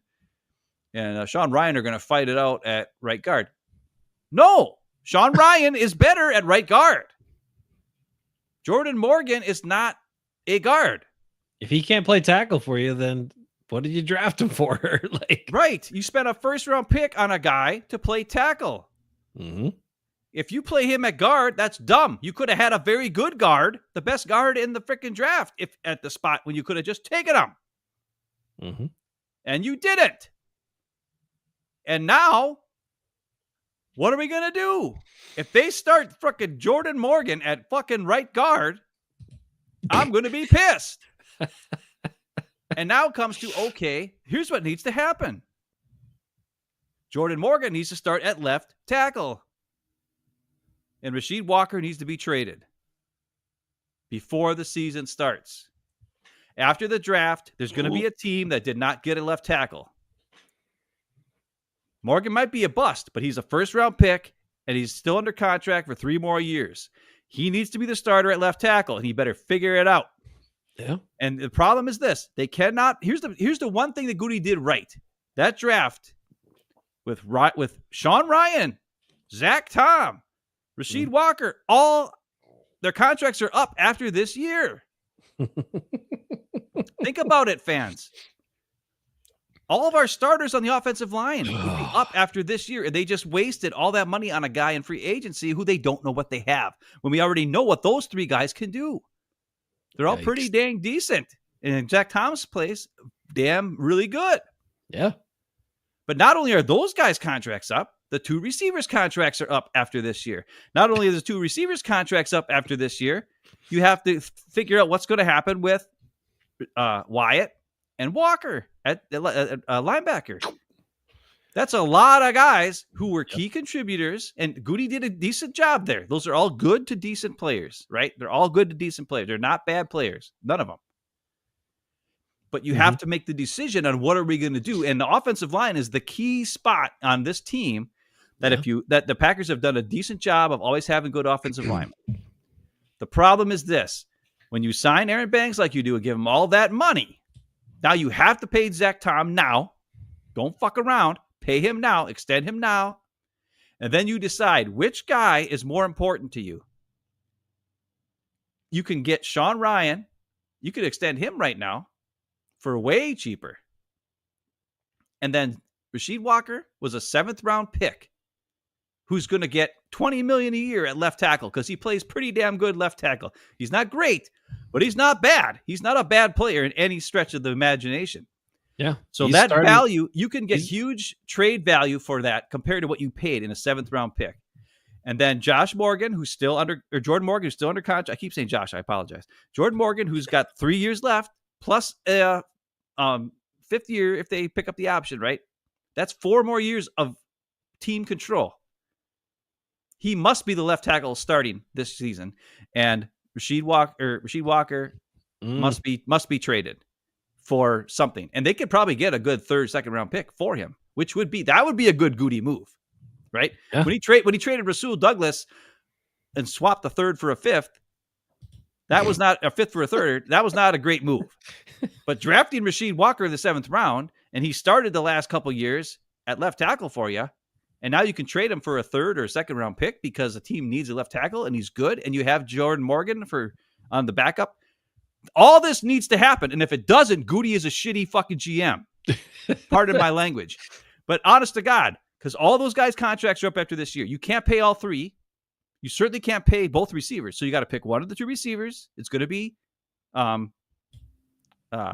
Sean Ryan are going to fight it out at right guard. No, Sean Ryan is better at right guard. Jordan Morgan is not a guard. If he can't play tackle for you, then what did you draft him for? Right. You spent a first round pick on a guy to play tackle. Mm-hmm. If you play him at guard, that's dumb. You could have had a very good guard, the best guard in the freaking draft, if at the spot when you could have just taken him. Mm-hmm. And you didn't. And now, what are we going to do? If they start fucking Jordan Morgan at fucking right guard, I'm going to be pissed. And now comes to, here's what needs to happen. Jordan Morgan needs to start at left tackle. And Rasheed Walker needs to be traded before the season starts. After the draft, there's going to be a team that did not get a left tackle. Morgan might be a bust, but he's a first-round pick, and he's still under contract for 3 more years. He needs to be the starter at left tackle, and he better figure it out. Yeah. And the problem is this: they cannot. Here's the one thing that Gutey did right. That draft with Sean Ryan, Zach Tom, Rasheed Walker, all their contracts are up after this year. Think about it, fans. All of our starters on the offensive line would be up after this year, and they just wasted all that money on a guy in free agency who they don't know what they have, when we already know what those 3 guys can do. They're all pretty dang decent. And Zach Thomas plays damn really good. Yeah. But not only are those guys' contracts up, the 2 receivers' contracts are up after this year. Not only are the 2 receivers' contracts up after this year, you have to figure out what's going to happen with Wyatt and Walker at linebacker. That's a lot of guys who were key contributors, and Gutey did a decent job there. Those are all good to decent players, right? They're all good to decent players. They're not bad players. None of them. But you have to make the decision on what are we going to do. And the offensive line is the key spot on this team that that the Packers have done a decent job of always having good offensive linemen. The problem is this: when you sign Aaron Banks like you do and give him all that money, now you have to pay Zach Tom now. Don't fuck around. Pay him now. Extend him now. And then you decide which guy is more important to you. You can get Sean Ryan. You could extend him right now for way cheaper. And then Rasheed Walker was a 7th-round pick who's going to get $20 million a year at left tackle because he plays pretty damn good left tackle. He's not great, but he's not bad. He's not a bad player in any stretch of the imagination. Yeah. So that value, you can get huge trade value for that compared to what you paid in a 7th-round pick. And then Jordan Morgan, who's still under contract. I keep saying Josh, I apologize. Jordan Morgan, who's got 3 years left, plus a 5th year if they pick up the option, right? That's 4 more years of team control. He must be the left tackle starting this season, and Rasheed Walker must be traded for something. And they could probably get a good 3rd, 2nd-round pick for him, which would be a good Gutey move, right? Yeah. When he traded Rasul Douglas and swapped the 3rd for a 5th, that was not a 5th for a 3rd. That was not a great move. But drafting Rasheed Walker in the 7th round, and he started the last couple years at left tackle for you, and now you can trade him for a 3rd or a 2nd-round pick because the team needs a left tackle and he's good, and you have Jordan Morgan on the backup. All this needs to happen, and if it doesn't, Gutey is a shitty fucking GM. Pardon my language. But honest to God, because all those guys' contracts are up after this year. You can't pay all 3. You certainly can't pay both receivers. So you got to pick one of the 2 receivers. It's going to be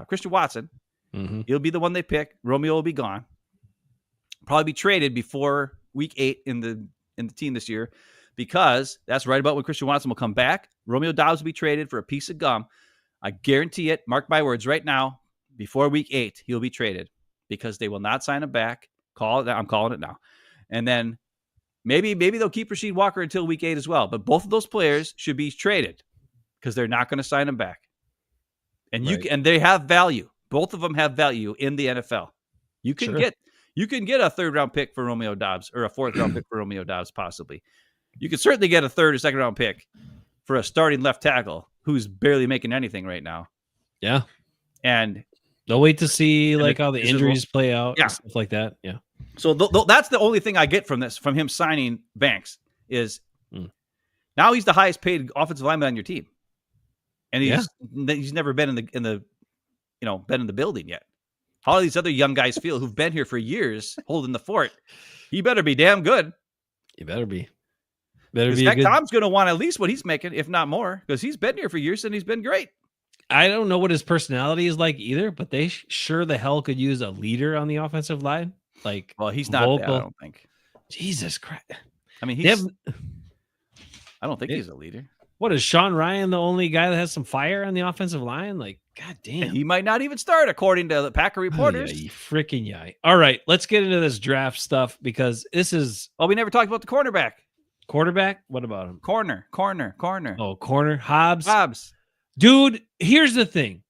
Christian Watson. Mm-hmm. He'll be the one they pick. Romeo will be gone. Probably be traded before week 8 in the team this year, because that's right about when Christian Watson will come back. Romeo Doubs will be traded for a piece of gum. I guarantee it. Mark my words right now. Before week 8, he'll be traded because they will not sign him back. I'm calling it now. And then maybe they'll keep Rasheed Walker until week 8 as well. But both of those players should be traded because they're not going to sign him back. And and they have value. Both of them have value in the NFL. You can get a 3rd-round pick for Romeo Doubs or a 4th-round pick for Romeo Doubs possibly. You could certainly get a 3rd or 2nd-round pick for a starting left tackle who's barely making anything right now. Yeah. And they'll wait to see how the injuries play out and stuff like that. Yeah. So that's the only thing I get from him signing Banks is now he's the highest paid offensive lineman on your team. And he's never been in the building yet. How do these other young guys feel who've been here for years holding the fort? He better be damn good. He better be. Tom's going to want at least what he's making, if not more, because he's been here for years and he's been great. I don't know what his personality is like either, but they sure the hell could use a leader on the offensive line. He's not vocal. That, I don't think. Jesus Christ. I mean, I don't think he's a leader. What, is Sean Ryan the only guy that has some fire on the offensive line? God damn. And he might not even start, according to the Packer reporters. Freaking yay. All right, let's get into this draft stuff because this is... Oh, we never talked about the quarterback. Quarterback? What about him? Corner. Oh, corner. Hobbs. Hobbs. Dude, here's the thing.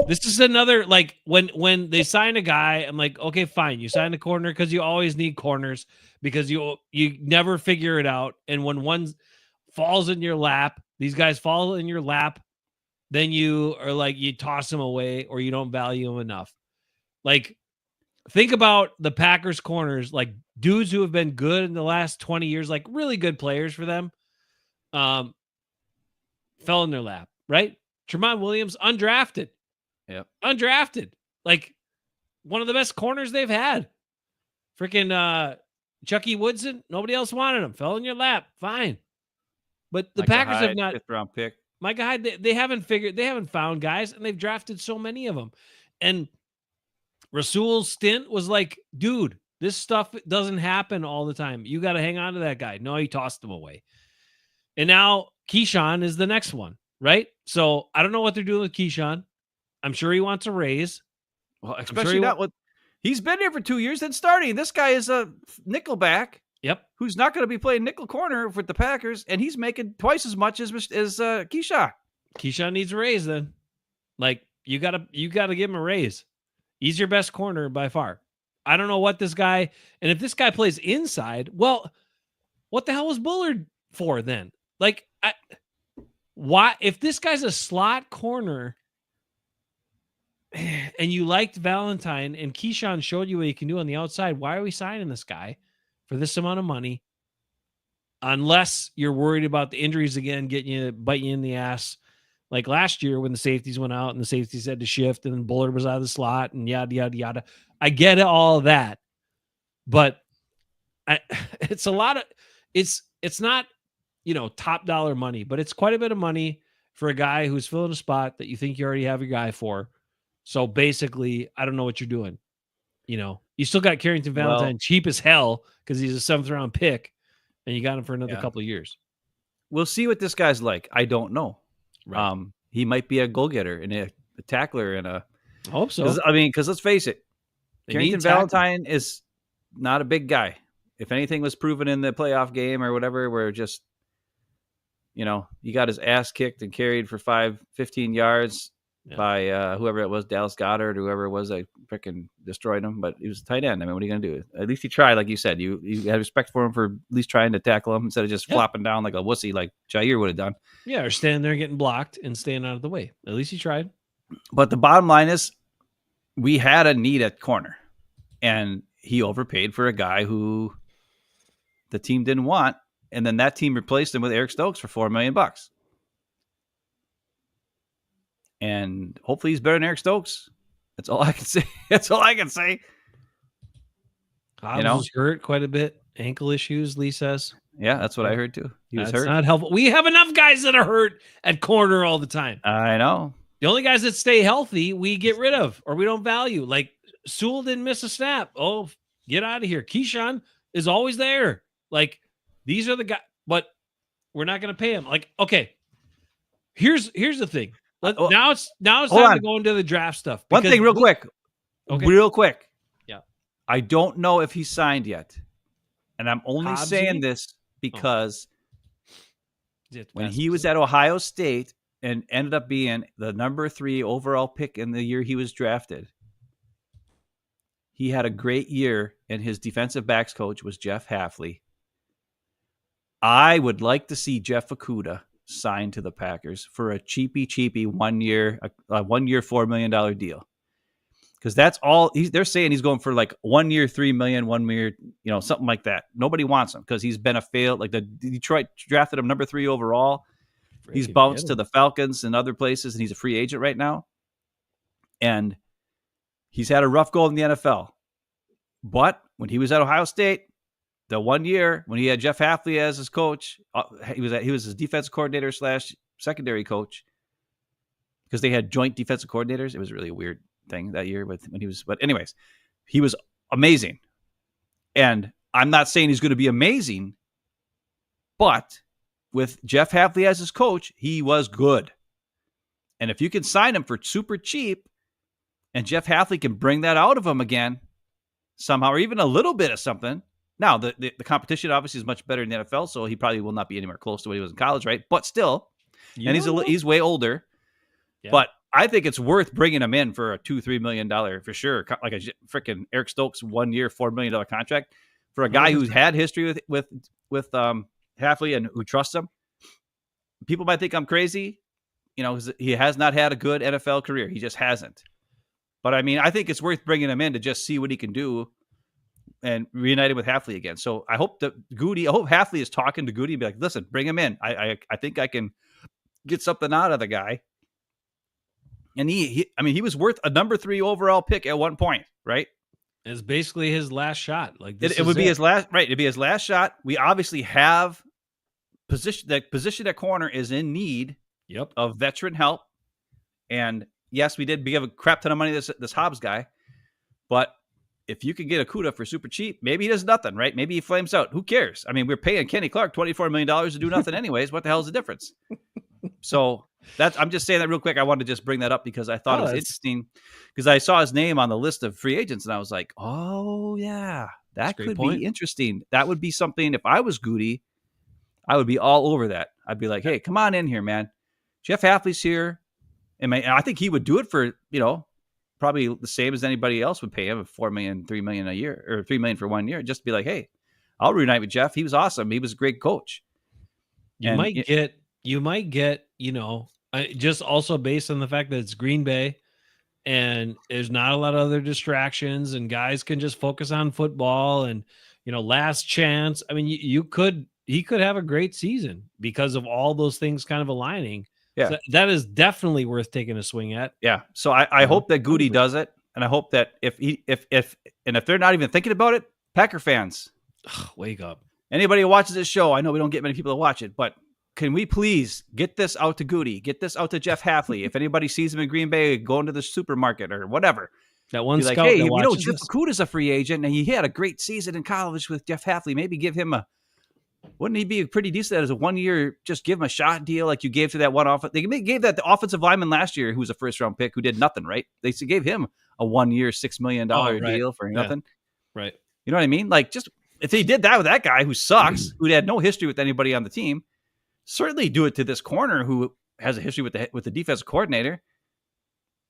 This is another, like, when they sign a guy, I'm like, okay, fine. You sign a corner because you always need corners because you never figure it out. And when one falls in your lap, these guys fall in your lap, then you are like, you toss them away or you don't value them enough. Like, think about the Packers corners, like dudes who have been good in the last 20 years, like really good players for them, fell in their lap, right? Tremont Williams, undrafted. Yep. Undrafted. Like one of the best corners they've had. Freaking Chucky Woodson, nobody else wanted him. Fell in your lap. Fine. But the Micah Packers have Hyde, not. 5th-round pick. Micah Hyde, they haven't found guys, and they've drafted so many of them. And Rasul's stint was like, dude, this stuff doesn't happen all the time. You got to hang on to that guy. No, he tossed him away. And now Keyshawn is the next one, right? So I don't know what they're doing with Keyshawn. I'm sure he wants a raise. Well, especially not with he's been here for 2 years and starting. This guy is a nickelback. Yep. Who's not going to be playing nickel corner with the Packers, and he's making twice as much as Keyshawn. Keyshawn needs a raise then. Like, you gotta give him a raise. He's your best corner by far. I don't know what this guy, and if this guy plays inside, well, what the hell was Bullard for then? Like, why, if this guy's a slot corner and you liked Valentine and Keyshawn showed you what he can do on the outside, why are we signing this guy for this amount of money? Unless you're worried about the injuries again, bite you in the ass. Like last year when the safeties went out and the safeties had to shift and then Bullard was out of the slot and yada, yada, yada. I get it, all that. But it's a lot of, it's not, top dollar money, but it's quite a bit of money for a guy who's filling a spot that you think you already have your guy for. So basically, I don't know what you're doing. You still got Carrington Valentine cheap as hell because he's a 7th-round pick and you got him for another couple of years. We'll see what this guy's like. I don't know. Right. He might be a goal-getter and a tackler and a. I hope so. Because let's face it, Carrington Valentine is not a big guy. If anything was proven in the playoff game or whatever, where just, he got his ass kicked and carried for 15 yards by whoever it was, Dallas Goedert, whoever it was that freaking destroyed him. But he was a tight end. I mean, what are you going to do? At least he tried, like you said. You had respect for him for at least trying to tackle him instead of just flopping down like a wussy like Jair would have done. Yeah, or standing there getting blocked and staying out of the way. At least he tried. But the bottom line is we had a need at corner. And he overpaid for a guy who the team didn't want. And then that team replaced him with Eric Stokes for $4 million. And hopefully he's better than Eric Stokes. That's all I can say. That's all I can say. Hobbs was hurt quite a bit. Ankle issues, Lee says. Yeah, that's what I heard too. He was hurt. That's not helpful. We have enough guys that are hurt at corner all the time. I know. The only guys that stay healthy, we get rid of or we don't value. Like Sewell didn't miss a snap. Oh, get out of here. Keyshawn is always there. Like, these are the guys, but we're not going to pay him. Like, okay, here's the thing. Now it's time to go into the draft stuff. One thing real quick. Okay. Real quick. Yeah. I don't know if he's signed yet. And I'm only saying this because when he was at Ohio State and ended up being the number 3 overall pick in the year he was drafted, he had a great year, and his defensive backs coach was Jeff Hafley. I would like to see Jeff Okudah signed to the Packers for a cheapy 1 year, a 1 year, $4 million deal. Because that's all they're saying. He's going for like 1 year, $3 million, 1 year, something like that. Nobody wants him because he's been a failed. Like the Detroit drafted him number 3 overall. He's bounced to the Falcons and other places, and he's a free agent right now. And he's had a rough go in the NFL. But when he was at Ohio State, the 1 year when he had Jeff Hafley as his coach, he was his defensive coordinator / secondary coach because they had joint defensive coordinators. It was really a weird thing that year but anyways, he was amazing. And I'm not saying he's going to be amazing, but with Jeff Hafley as his coach, he was good. And if you can sign him for super cheap and Jeff Hafley can bring that out of him again somehow, or even a little bit of something. Now, the competition obviously is much better in the NFL, so he probably will not be anywhere close to what he was in college, right? But still, he's way older. Yeah. But I think it's worth bringing him in for a $2-3 million for sure, like a freaking Eric Stokes 1 year $4 million contract for a guy 100%. who's had history with Hafley and who trusts him. People might think I'm crazy, he has not had a good NFL career. He just hasn't. But I mean, I think it's worth bringing him in to just see what he can do and reunite him with Hafley again. So I hope Hafley is talking to Gutey and be like, listen, bring him in. I think I can get something out of the guy. And he was worth a number 3 overall pick at one point, right? It's basically his last shot. Like it would be his last, right? It'd be his last shot. We obviously have position at corner is in need of veteran help. And yes, we did give a crap ton of money to this Hobbs guy, but if you can get Okudah for super cheap, maybe he does nothing, right? Maybe he flames out. Who cares? I mean, we're paying Kenny Clark $24 million to do nothing anyways. What the hell is the difference? So I'm just saying that real quick. I wanted to just bring that up because I thought it was interesting because I saw his name on the list of free agents and I was like, oh yeah, that could be interesting. That would be something. If I was Gutey, I would be all over that. I'd be like, hey, come on in here, man. Jeff Hafley's here. And I think he would do it for, probably the same as anybody else would pay him, $4 million, $3 million a year, or $3 million for 1 year. Just to be like, hey, I'll reunite with Jeff. He was awesome. He was a great coach. You might get, just also based on the fact that it's Green Bay and there's not a lot of other distractions and guys can just focus on football and, last chance. I mean, he could have a great season because of all those things kind of aligning. Yeah, so that is definitely worth taking a swing at. Yeah. So I hope that Gutey does it. And I hope that if they're not even thinking about it, Packer fans, wake up. Anybody who watches this show, I know we don't get many people to watch it, but can we please get this out to Gutey? Get this out to Jeff Hafley. If anybody sees him in Green Bay going to the supermarket or whatever, that one scout like, hey, Jeff Okudah's a free agent and he had a great season in college with Jeff Hafley. Maybe give him wouldn't he be pretty decent as a 1 year, just give him a shot deal like you gave to that one offense? They gave that the offensive lineman last year who was a first round pick who did nothing, right? They gave him a 1 year, $6 million deal for nothing. Yeah. Right. You know what I mean? Like, just if they did that with that guy who sucks, who had no history with anybody on the team, certainly do it to this corner who has a history with the defensive coordinator.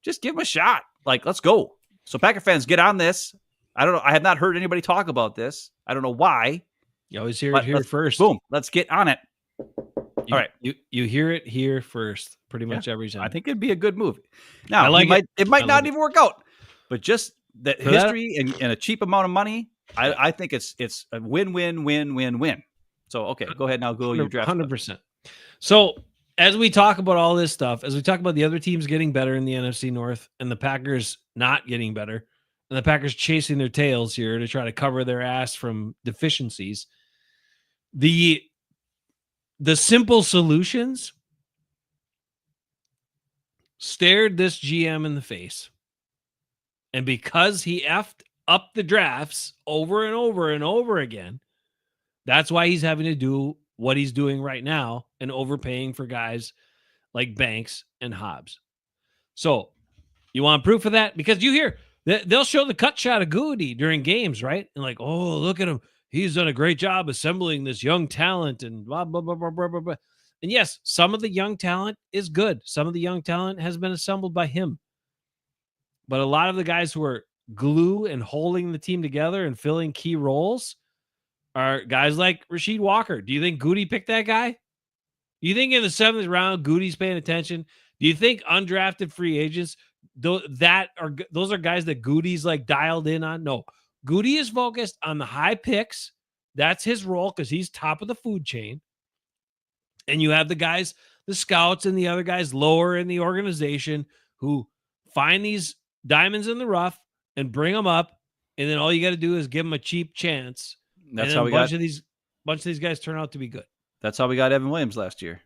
Just give him a shot. Like, let's go. So Packer fans, get on this. I don't know. I have not heard anybody talk about this. I don't know why. You always hear it here first. Boom. Let's get on it. All right. You hear it here first pretty much every time. I think it'd be a good move. Now, it might not even work out, but just the history and a cheap amount of money, I think it's a win-win-win-win-win. So, okay, go ahead now. Go your draft. 100%. So, as we talk about all this stuff, as we talk about the other teams getting better in the NFC North and the Packers not getting better, and the Packers chasing their tails here to try to cover their ass from deficiencies, the simple solutions stared this GM in the face. And because he effed up the drafts over and over and over again, that's why he's having to do what he's doing right now and overpaying for guys like Banks and Hobbs. So you want proof of that? Because you hear they'll show the cut shot of Gutey during games, right? And like, oh, look at him. He's done a great job assembling this young talent and blah, blah, blah, blah, blah, blah, blah. And yes, some of the young talent is good. Some of the young talent has been assembled by him. But a lot of the guys who are glue and holding the team together and filling key roles are guys like Rasheed Walker. Do you think Gutey picked that guy? Do you think in the 7th round, Gutey's paying attention? Do you think undrafted free agents, those are guys that Gutey's like dialed in on? No. Gutey is focused on the high picks. That's his role because he's top of the food chain. And you have the guys, the scouts and the other guys lower in the organization who find these diamonds in the rough and bring them up. And then all you got to do is give them a cheap chance. That's and how we bunch of these guys turn out to be good. That's how we got Evan Williams last year.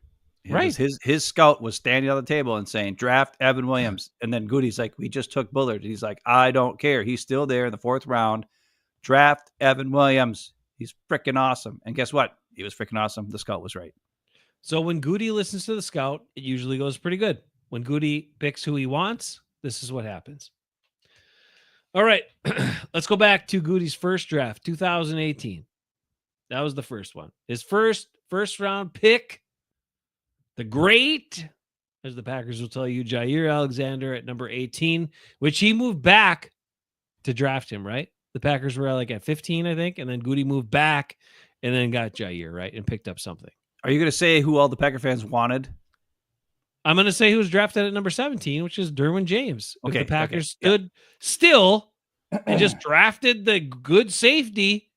Right. His scout was standing on the table and saying, draft Evan Williams. And then Gutey's like, we just took Bullard. And he's like, I don't care. He's still there in the 4th round. Draft Evan Williams. He's freaking awesome. And guess what? He was freaking awesome. The scout was right. So when Gutey listens to the scout, it usually goes pretty good. When Gutey picks who he wants, this is what happens. All right. Let's go back to Gutey's first draft, 2018. That was the first one. His first round pick, the great as the Packers will tell you, Jair Alexander at number 18, which he moved back to draft him, right? The Packers were like at 15, I think, and then Gutey moved back and then got Jair, right, and picked up something. Are you going to say who all the Packer fans wanted? I'm going to say who was drafted at number 17, which is Derwin James. Okay, if the Packers stood still and just drafted the good safety,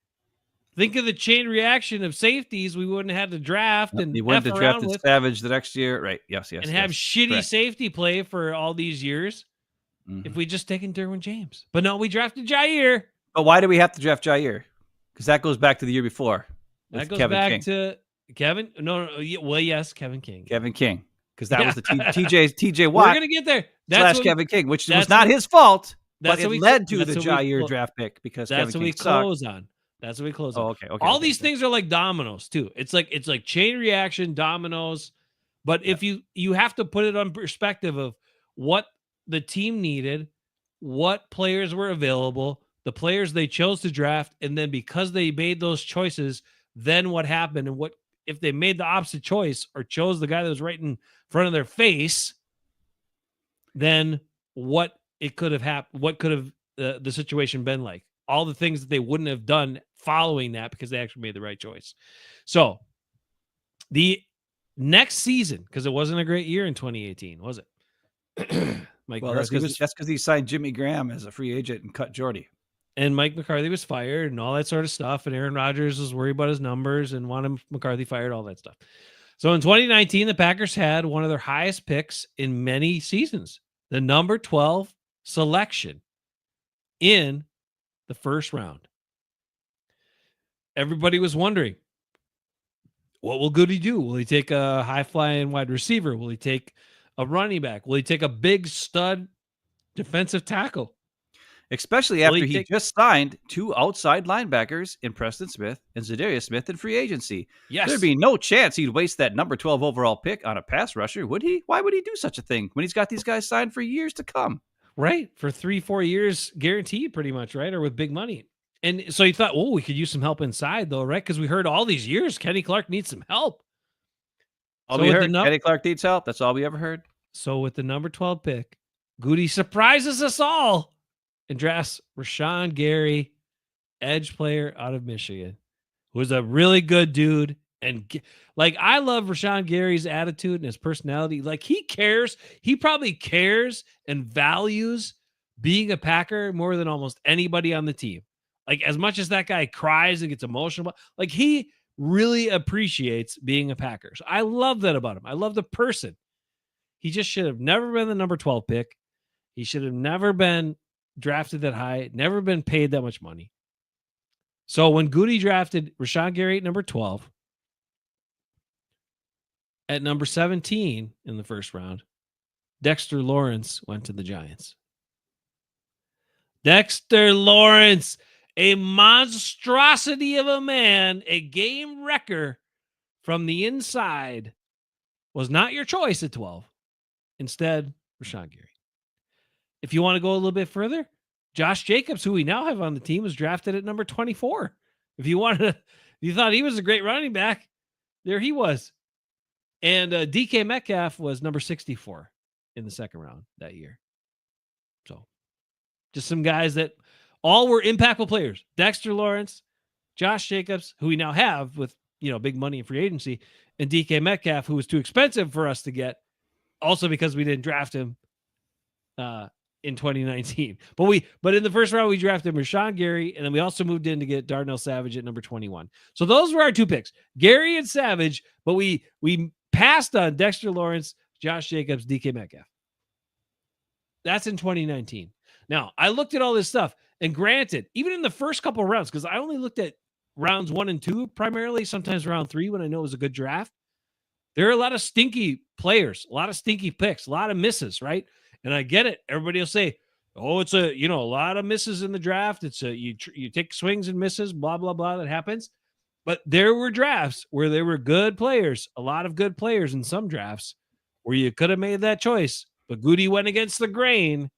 think of the chain reaction of safeties we wouldn't have had to draft and he went to draft with Savage the next year, right? Yes, and have shitty correct. safety play for all these years. If we just taken Derwin James, but no, we drafted Jair. But why do we have to draft Jair? Because that goes back to the year before. That goes back to Kevin. No, well, yes, Kevin King. Kevin King, because that was the TJ Watt. We're gonna get there. That's Kevin King, which was not his fault, but it led to the Jair draft pick because that's Kevin what King we close on. That's what we close on. Okay. All these things are like dominoes too. It's like chain reaction dominoes. But if you have to put it on perspective of what the team needed, what players were available, the players they chose to draft, and then because they made those choices, then what happened, and what if they made the opposite choice or chose the guy that was right in front of their face, then what it could have happened, what could have the situation been like, all the things that they wouldn't have done following that because they actually made the right choice. So the next season, because it wasn't a great year in 2018, was it? That's because he signed Jimmy Graham as a free agent and cut Jordy. And Mike McCarthy was fired and all that sort of stuff. And Aaron Rodgers was worried about his numbers and wanted McCarthy fired, all that stuff. So in 2019, the Packers had one of their highest picks in many seasons, the number 12 selection in the first round. Everybody was wondering, what will Gutey do? Will he take a high-flying wide receiver? Will he take a running back? Will he take a big stud defensive tackle? Especially after he just signed 2 outside linebackers in Preston Smith and Zadarius Smith in free agency. Yes. There'd be no chance he'd waste that number 12 overall pick on a pass rusher, would he? Why would he do such a thing when he's got these guys signed for years to come? Right. For 3-4 years guaranteed pretty much, right? Or with big money. And so he thought, we could use some help inside though, right? Because we heard all these years Kenny Clark needs some help. Kenny Clark needs help. That's all we ever heard. So with the number 12 pick, Gutey surprises us all and drafts Rashawn Gary, edge player out of Michigan, who is a really good dude. And like, I love Rashawn Gary's attitude and his personality. Like, he cares. He probably cares and values being a Packer more than almost anybody on the team. Like, as much as that guy cries and gets emotional, like, he really appreciates being a Packer. So I love that about him. I love the person. He just should have never been the number 12 pick. He should have never been drafted that high, never been paid that much money. So when Gutey drafted Rashawn Gary at number 12, at number 17 in the first round, Dexter Lawrence went to the Giants. Dexter Lawrence, a monstrosity of a man, a game wrecker from the inside, was not your choice at 12. Instead, Rashawn Gary. If you want to go a little bit further, Josh Jacobs, who we now have on the team, was drafted at number 24. If you thought he was a great running back, there he was. And DK Metcalf was number 64 in the second round that year. So just some guys that all were impactful players. Dexter Lawrence, Josh Jacobs, who we now have with, big money in free agency, and DK Metcalf, who was too expensive for us to get, also because we didn't draft him in 2019. But in the first round, we drafted Rashawn Gary, and then we also moved in to get Darnell Savage at number 21. So those were our 2 picks, Gary and Savage, but we passed on Dexter Lawrence, Josh Jacobs, DK Metcalf. That's in 2019. Now, I looked at all this stuff, and granted, even in the first couple of rounds, because I only looked at rounds 1 and 2 primarily, sometimes round 3 when I know it was a good draft, there are a lot of stinky players, a lot of stinky picks, a lot of misses, right? And I get it. Everybody will say, it's a lot of misses in the draft. It's you take swings and misses, blah, blah, blah, that happens. But there were drafts where there were good players, a lot of good players in some drafts where you could have made that choice. But Gutey went against the grain,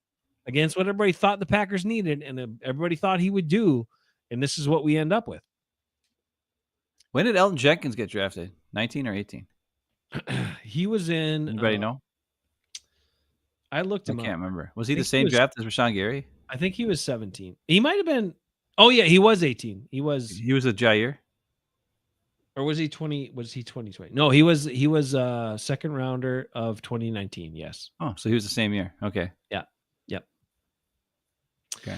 against what everybody thought the Packers needed and everybody thought he would do. And this is what we end up with. When did Elton Jenkins get drafted? 19 or 18? He was in. Anybody know? I looked I him up. can't remember. Was he the same draft as Rashawn Gary? I think he was 17. He might have been. Oh yeah, he was 18. He was a Jair. Or was he 20? Was he 2020? No, he was second rounder of 2019. Yes. Oh, so he was the same year. Okay. Yeah. Yep. Okay.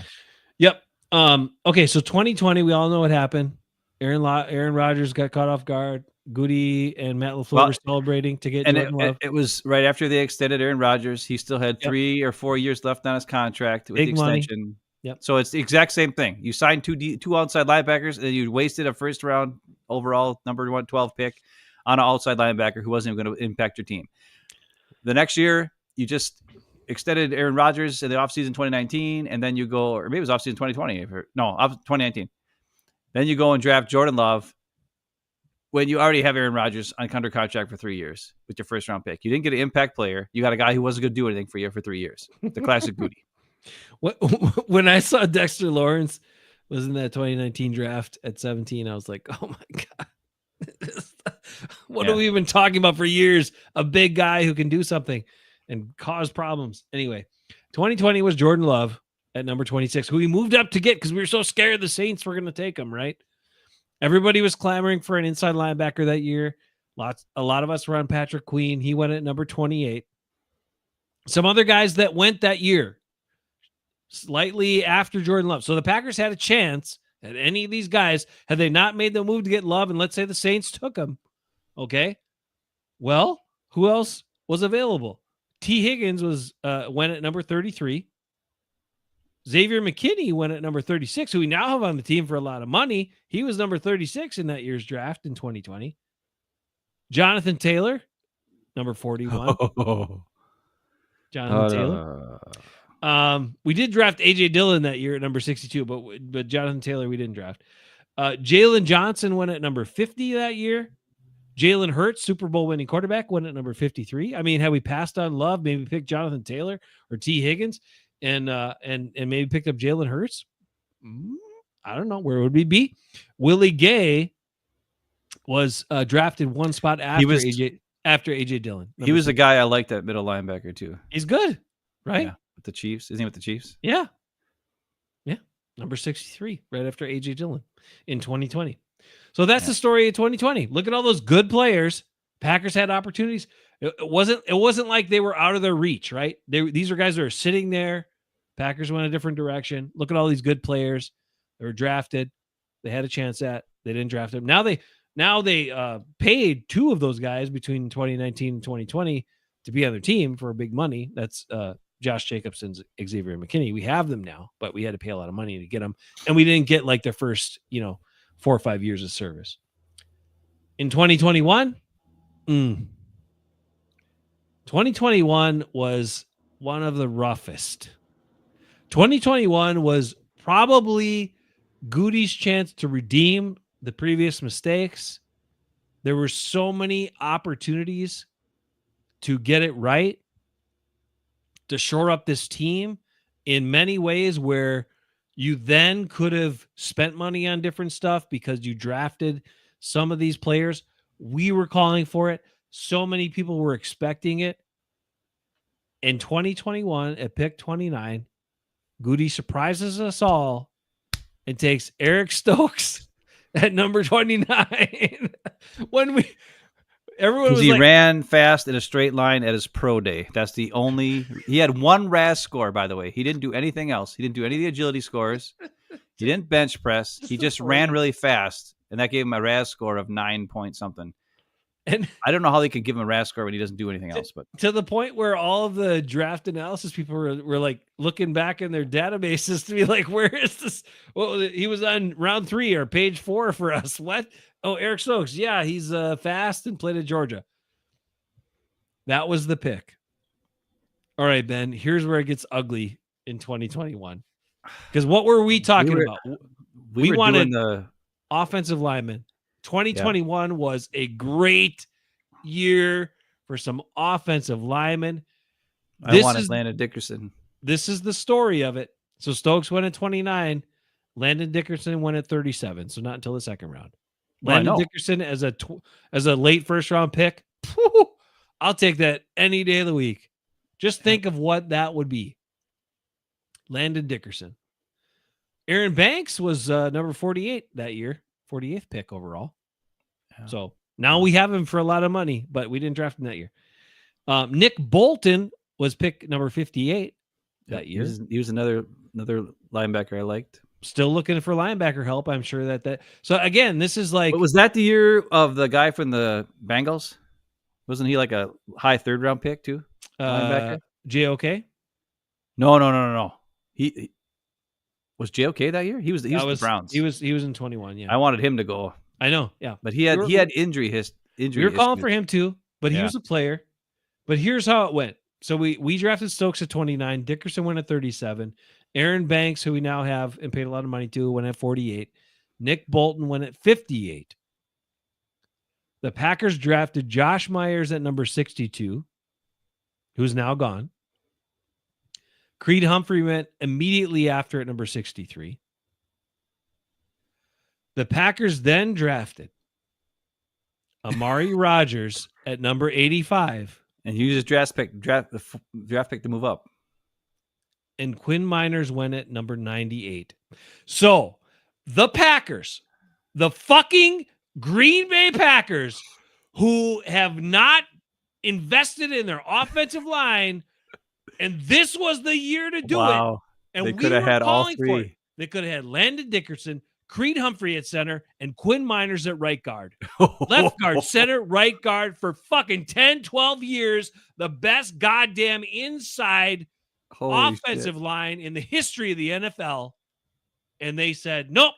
Yep. Okay, so 2020, we all know what happened. Aaron Rodgers got caught off guard. Gutey and Matt LaFleur were celebrating to get Jordan Love. It was right after they extended Aaron Rodgers. He still had 3 or 4 years left on his contract with Big the extension. Money. Yep. So it's the exact same thing. You signed two outside linebackers, and then you wasted a first round overall number 112 pick on an outside linebacker who wasn't even going to impact your team. The next year, you just extended Aaron Rodgers in the offseason 2019, and then you go, or maybe it was offseason 2020. 2019. Then you go and draft Jordan Love when you already have Aaron Rodgers on under contract for 3 years with your first round pick. You didn't get an impact player. You got a guy who wasn't going to do anything for you for 3 years. The classic Gutey. When I saw Dexter Lawrence was in that 2019 draft at 17, I was like, oh my God. What are we even talking about for years? A big guy who can do something and cause problems. Anyway, 2020 was Jordan Love at number 26, who we moved up to get because we were so scared the Saints were going to take him, right? Everybody was clamoring for an inside linebacker that year. A lot of us were on Patrick Queen. He went at number 28. Some other guys that went that year, slightly after Jordan Love. So the Packers had a chance at any of these guys had they not made the move to get Love, and let's say the Saints took him. Okay. Well, who else was available? T. Higgins went at number 33. Xavier McKinney went at number 36, who we now have on the team for a lot of money. He was number 36 in that year's draft in 2020. Jonathan Taylor, number 41. Jonathan Taylor. We did draft A.J. Dillon that year at number 62, but Jonathan Taylor we didn't draft. Jalen Johnson went at number 50 that year. Jalen Hurts, Super Bowl winning quarterback, went at number 53. I mean, had we passed on Love, maybe picked Jonathan Taylor or T. Higgins and maybe picked up Jalen Hurts? I don't know. Where would we be? Willie Gay was drafted one spot after A.J. Dillon. He was a guy I liked at middle linebacker too. He's good, right? Yeah, with the Chiefs. Isn't he with the Chiefs? Yeah. Yeah. Number 63, right after A.J. Dillon in 2020. So that's the story of 2020. Look at all those good players. Packers had opportunities. It wasn't like they were out of their reach, right? These are guys that are sitting there. Packers went a different direction. Look at all these good players. They were drafted. They had a chance at. They didn't draft them. Now they paid 2 of those guys between 2019 and 2020 to be on their team for big money. That's Josh Jacobs and Xavier McKinney. We have them now, but we had to pay a lot of money to get them, and we didn't get like their first 4 or 5 years of service. In 2021, 2021 was one of the roughest. 2021 was probably Gutey's chance to redeem the previous mistakes. There were so many opportunities to get it right, to shore up this team in many ways where you then could have spent money on different stuff because you drafted some of these players. We were calling for it. So many people were expecting it. In 2021, at pick 29, Gutey surprises us all and takes Eric Stokes at number 29. He ran fast in a straight line at his pro day. That's the only. He had one RAS score, by the way. He didn't do anything else. He didn't do any of the agility scores. He didn't bench press. He just ran really fast, and that gave him a RAS score of 9 point something. And I don't know how they could give him a RAS score when he doesn't do anything else. But to the point where all of the draft analysis people were like looking back in their databases to be like, where is this? Well, he was on round 3 or page 4 for us. What? Oh, Eric Stokes. Yeah, he's fast and played at Georgia. That was the pick. All right, Ben, here's where it gets ugly in 2021. Because what were we talking about? We wanted the offensive linemen. 2021 was a great year for some offensive linemen. I wanted Landon Dickerson. This is the story of it. So Stokes went at 29. Landon Dickerson went at 37. So not until the second round. Landon Dickerson as a late first round pick. I'll take that any day of the week. Just think of what that would be. Landon Dickerson. Aaron Banks was number 48 that year, 48th pick overall. Yeah. So now we have him for a lot of money, but we didn't draft him that year. Nick Bolton was pick number 58 that year. He was another linebacker I liked. Still looking for linebacker help. I'm sure that. So again, this is like. But was that the year of the guy from the Bengals? Wasn't he like a high 3rd round pick too? Linebacker. JOK? No. He was JOK that year. He was the Browns. He was in 21. Yeah, I wanted him to go. I know. Yeah, but he had injury. We were calling for him too, but he was a player. But here's how it went. So we drafted Stokes at 29. Dickerson went at 37. Aaron Banks, who we now have and paid a lot of money to, went at 48. Nick Bolton went at 58. The Packers drafted Josh Myers at number 62, who's now gone. Creed Humphrey went immediately after at number 63. The Packers then drafted Amari Rodgers at number 85. And he used his draft pick to move up. And Quinn Miners went at number 98. So the Packers, the fucking Green Bay Packers, who have not invested in their offensive line, and this was the year to do it. And they could have had all three. They could have had Landon Dickerson, Creed Humphrey at center, and Quinn Miners at right guard. Left guard, center, right guard for fucking 10, 12 years. The best goddamn inside offensive line in the history of the NFL. And they said, nope,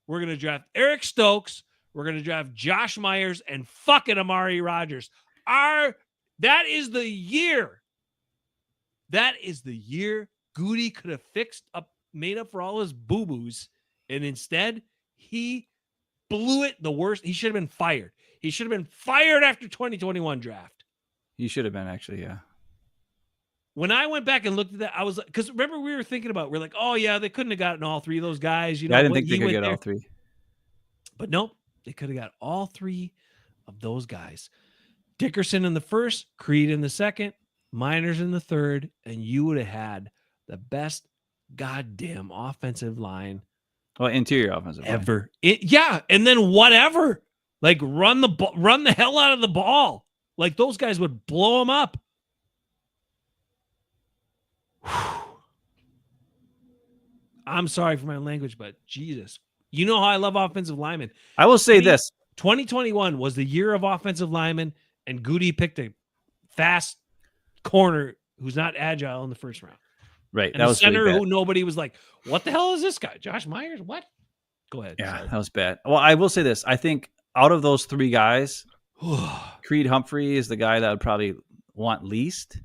we're going to draft Eric Stokes. We're going to draft Josh Myers and fucking Amari Rodgers. That is the year. That is the year Gutey could have made up for all his boo-boos. And instead, he blew it the worst. He should have been fired. He should have been fired after 2021 draft. He should have been, actually, yeah. When I went back and looked at that, I was like, because remember we were thinking about, we're like, oh yeah, they couldn't have gotten all three of those guys. You know, I didn't think they could get all three. But nope, they could have got all three of those guys. Dickerson in the first, Creed in the second, Miners in the third, and you would have had the best goddamn offensive line. Well, interior offensive ever. Yeah, and then whatever. Like run the hell out of the ball. Like those guys would blow them up. I'm sorry for my language, but Jesus. You know how I love offensive linemen. I will say this. 2021 was the year of offensive linemen, and Gutey picked a fast corner who's not agile in the first round. Right. And that was center who nobody was like, what the hell is this guy? Josh Myers? What? Go ahead. Yeah, sorry. That was bad. Well, I will say this. I think out of those three guys, Creed Humphrey is the guy that I would probably want least.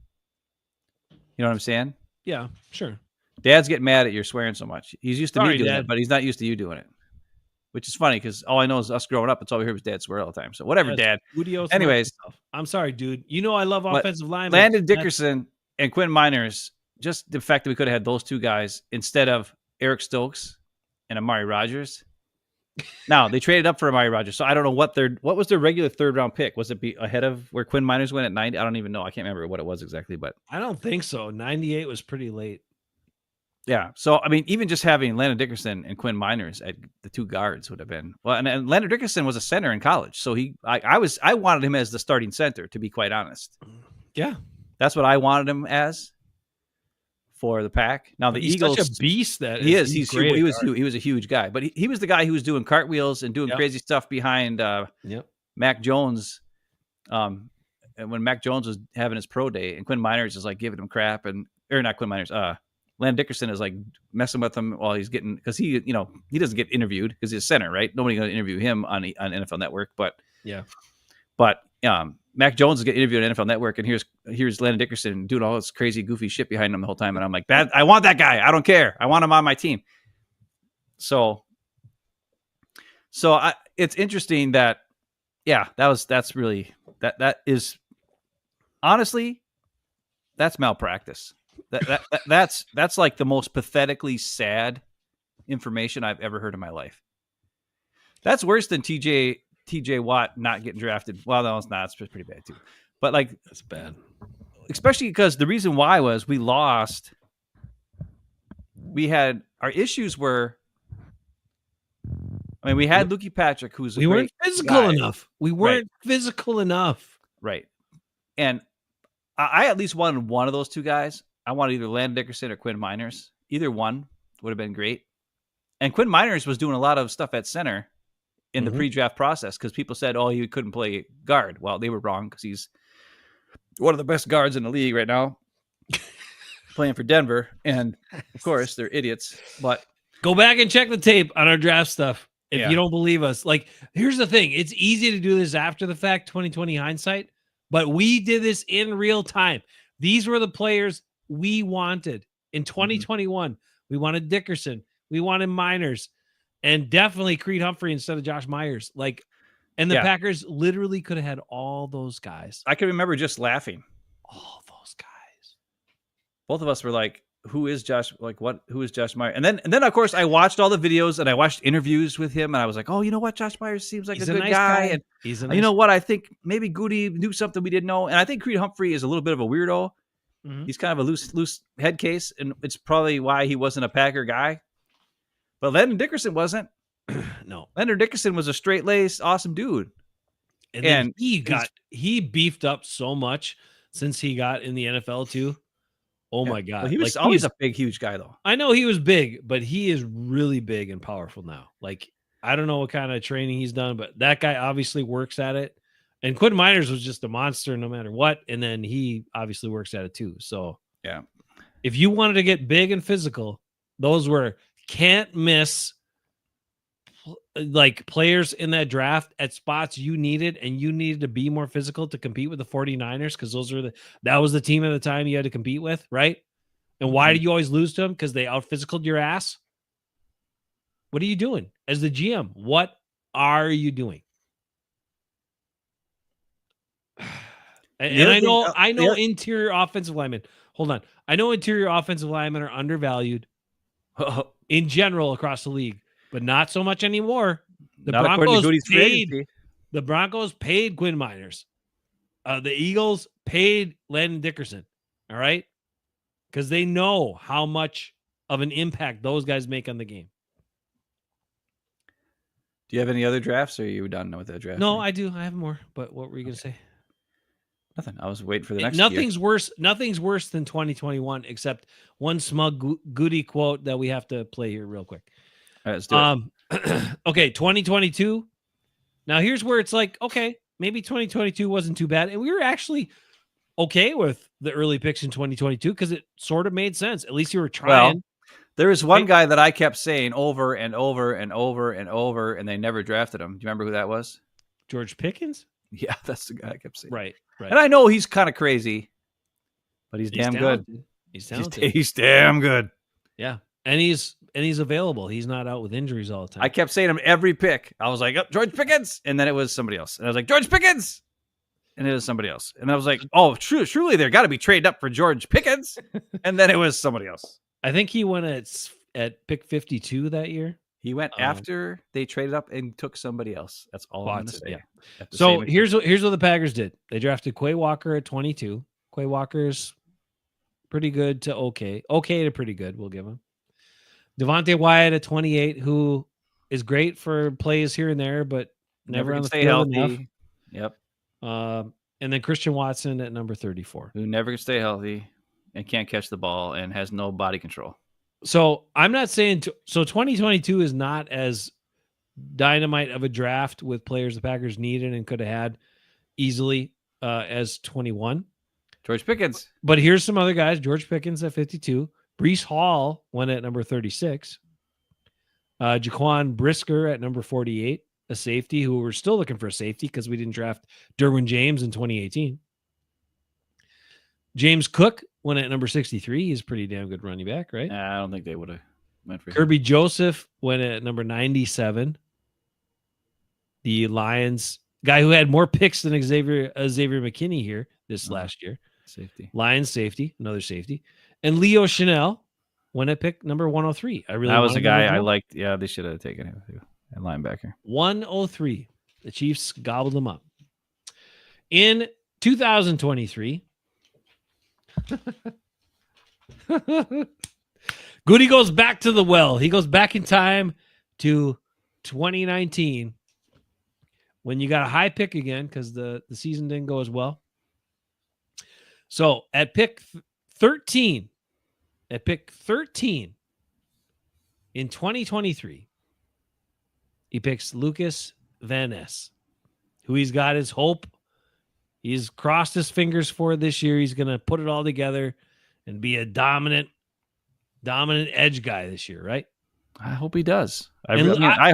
You know what I'm saying? Yeah, sure. Dad's getting mad at you swearing so much. He's used to me doing it, but he's not used to you doing it. Which is funny because all I know is us growing up. It's all we heard was Dad swear all the time. So whatever, Dad. Anyways. I'm sorry, dude. You know I love offensive linemen. Landon Dickerson and Quinn Miners, just the fact that we could have had those two guys instead of Eric Stokes and Amari Rodgers. Now, they traded up for Amari Rodgers, so I don't know what was their regular third-round pick? Was it ahead of where Quinn Miners went at 90? I don't even know. I can't remember what it was exactly, but I don't think so. 98 was pretty late. Yeah, so I mean, even just having Landon Dickerson and Quinn Miners at the two guards would have been well. And Landon Dickerson was a center in college, so I wanted him as the starting center, to be quite honest. Yeah, that's what I wanted him as for the Pack. Now the Eagles, such a beast that he is. He was a huge guy, but he was the guy who was doing cartwheels and doing crazy stuff behind Mac Jones. And when Mac Jones was having his pro day, and Quinn Miners is like giving him crap, or not Quinn Miners, Landon Dickerson is like messing with him while he's getting, because he doesn't get interviewed because he's a center, right? Nobody's going to interview him on NFL Network, but Mac Jones is getting interviewed on NFL Network, and here's Landon Dickerson doing all this crazy, goofy shit behind him the whole time, and I'm like, I want that guy. I don't care. I want him on my team. So it's interesting that, that's really that is honestly, that's malpractice. That's like the most pathetically sad information I've ever heard in my life. That's worse than TJ Watt not getting drafted. Well, no, it's not. It's pretty bad too. But like, that's bad. especially because the reason why was we lost. We had our issues were. I mean, we had Lukey Patrick, who's a we weren't great physical guy. enough. We weren't physical enough. Right. And I at least wanted one of those two guys. I wanted either Landon Dickerson or Quinn Miners. Either one would have been great. And Quinn Miners was doing a lot of stuff at center in the pre-draft process because people said, oh, he couldn't play guard. Well, they were wrong because he's one of the best guards in the league right now playing for Denver. And, of course, they're idiots. But go back and check the tape on our draft stuff if you don't believe us. Like, here's the thing. It's easy to do this after the fact, 2020 hindsight, but we did this in real time. These were the players we wanted. In 2021, we wanted Dickerson. We wanted Miners. And definitely Creed Humphrey instead of Josh Myers. Like, and the Packers literally could have had all those guys. I can remember just laughing. All those guys. Both of us were like, who is Josh? Like, what? Who is Josh Myers? And then, of course, I watched all the videos and I watched interviews with him. And I was like, oh, you know what? Josh Myers seems like he's a good nice guy. And he's a nice you know what? I think maybe Gutey knew something we didn't know. And I think Creed Humphrey is a little bit of a weirdo. He's kind of a loose head case. And it's probably why he wasn't a Packer guy. But Landon Dickerson wasn't. No. Landon Dickerson was a straight-laced, awesome dude. And he beefed up so much since he got in the NFL too. Oh my God. Well, he was always a big, huge guy though. I know he was big, but he is really big and powerful now. Like, I don't know what kind of training he's done, but that guy obviously works at it. And Quinn Miners was just a monster no matter what. And then he obviously works at it too. So yeah, if you wanted to get big and physical, those were can't miss like players in that draft at spots you needed, and you needed to be more physical to compete with the 49ers because that was the team at the time you had to compete with, right? And why did you always lose to them? Because they out physicaled your ass. What are you doing as the GM? What are you doing? And I know interior offensive linemen. Hold on. I know interior offensive linemen are undervalued in general across the league, but not so much anymore. The Broncos paid Quinn Miners. The Eagles paid Landon Dickerson. All right. Because they know how much of an impact those guys make on the game. Do you have any other drafts, or are you done with that draft? No, I do. I have more. But what were you going to say? Nothing. I was waiting for the next Nothing's year. worse. Nothing's worse than 2021, except one smug Gutey quote that we have to play here real quick. All right, let's do it. Okay, 2022. Now here's where it's like, okay, maybe 2022 wasn't too bad. And we were actually okay with the early picks in 2022 because it sort of made sense. At least you were trying. Well, there was one guy that I kept saying over and over and over and over, and they never drafted him. Do you remember who that was? George Pickens? Yeah, that's the guy I kept saying. Right. And I know he's kind of crazy, but he's damn talented. good. He's talented. He's damn good. Yeah. And he's available. He's not out with injuries all the time. I kept saying him every pick. I was like, oh, George Pickens. And then it was somebody else. And I was like, George Pickens. And it was somebody else. And I was like, oh, truly, they're got to be traded up for George Pickens. And then it was somebody else. I think he went at pick 52 that year. He went after they traded up and took somebody else. That's all I'm going to say. Yeah. So here's what the Packers did. They drafted Quay Walker at 22. Quay Walker's pretty good to okay. Okay to pretty good, we'll give him. Devontae Wyatt at 28, who is great for plays here and there, but never on the field enough. Yep. And then Christian Watson at number 34. Who never can stay healthy and can't catch the ball and has no body control. So I'm not saying so 2022 is not as dynamite of a draft with players the Packers needed and could have had easily as 21. George Pickens. But here's some other guys. George Pickens at 52. Breece Hall went at number 36. Jaquan Brisker at number 48, a safety who we're still looking for a safety because we didn't draft Derwin James in 2018. James Cook went at number 63. He's a pretty damn good running back, right? I don't think they would have went for him. Kirby Joseph went at number 97. The Lions guy who had more picks than Xavier McKinney here this last year. Safety. Lions safety, another safety. And Leo Chanel went at pick number 103. That was a guy I liked. Yeah, they should have taken him too. And linebacker. 103. The Chiefs gobbled him up. In 2023, Gutey goes back to the well. He goes back in time to 2019 when you got a high pick again because the season didn't go as well. So at pick 13, in 2023, he picks Lucas Van Ness, who he's got his hope. He's crossed his fingers for this year. He's going to put it all together and be a dominant edge guy this year, right? I hope he does. I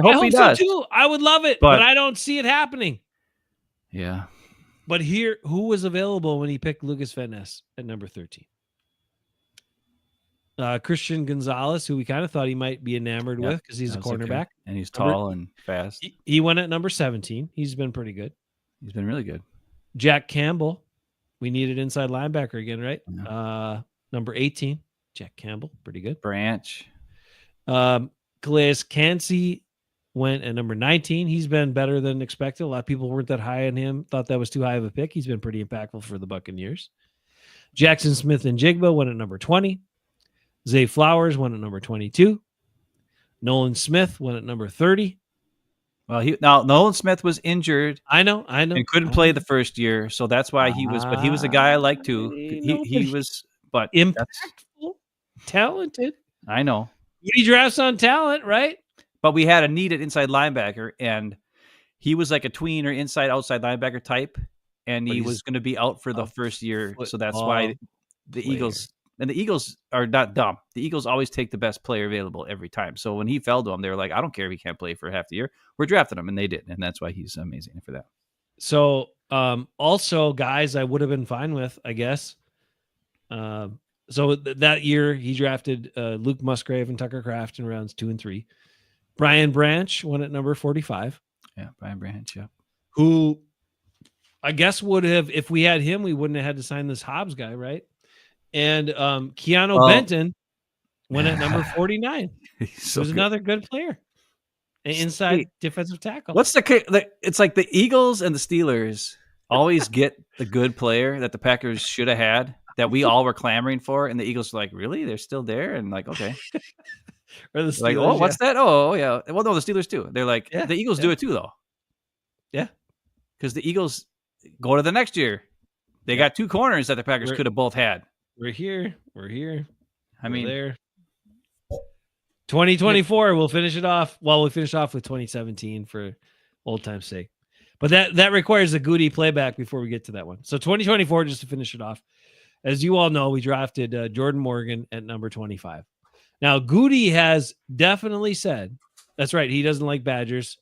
hope he does. So too. I would love it, but I don't see it happening. Yeah. But here, who was available when he picked Lucas Van Ness at number 13? Christian Gonzalez, who we kind of thought he might be enamored with because he's a cornerback. Okay. And he's tall and fast. He went at number 17. He's been pretty good. He's been really good. Jack Campbell. We needed inside linebacker again, right? Yeah. Number 18. Jack Campbell. Pretty good. Branch. Calais Cansey went at number 19. He's been better than expected. A lot of people weren't that high on him. Thought that was too high of a pick. He's been pretty impactful for the Buccaneers. Jackson Smith and Jigba went at number 20. Zay Flowers went at number 22. Nolan Smith went at number 30. Well, Nolan Smith was injured. I know. And couldn't play the first year, so that's why he was. But he was a guy I like too. He was, but impactful, talented. I know. He drafts on talent, right? But we had a needed inside linebacker, and he was like a tween or inside-outside linebacker type, and he was going to be out for the first year. So that's why the Eagles are not dumb. The Eagles always take the best player available every time. So when he fell to them, they were like, I don't care if he can't play for half the year. We're drafting him, and they did, and that's why he's amazing for that. So also, guys, I would have been fine with, I guess. So that year, he drafted Luke Musgrave and Tucker Kraft in rounds 2 and 3. Brian Branch went at number 45. Yeah, Brian Branch, yeah. Who I guess would have, if we had him, we wouldn't have had to sign this Hobbs guy, right? And Keanu Benton went at number 49. He was another good player. An inside defensive tackle. What's it's like the Eagles and the Steelers always get the good player that the Packers should have had, that we all were clamoring for, and the Eagles were like, really? They're still there? And like, okay. Or the Steelers, like, oh, what's that? Oh, yeah. Well, no, the Steelers too. They're like, the Eagles do it too, though. Yeah. Because the Eagles go to the next year. They got 2 corners that the Packers could have both had. We're here. I mean, there. 2024, we'll finish it off. Well, we'll finish off with 2017 for old time's sake. But that requires a Gutey playback before we get to that one. So 2024, just to finish it off. As you all know, we drafted Jordan Morgan at number 25. Now, Gutey has definitely said, that's right, he doesn't like Badgers.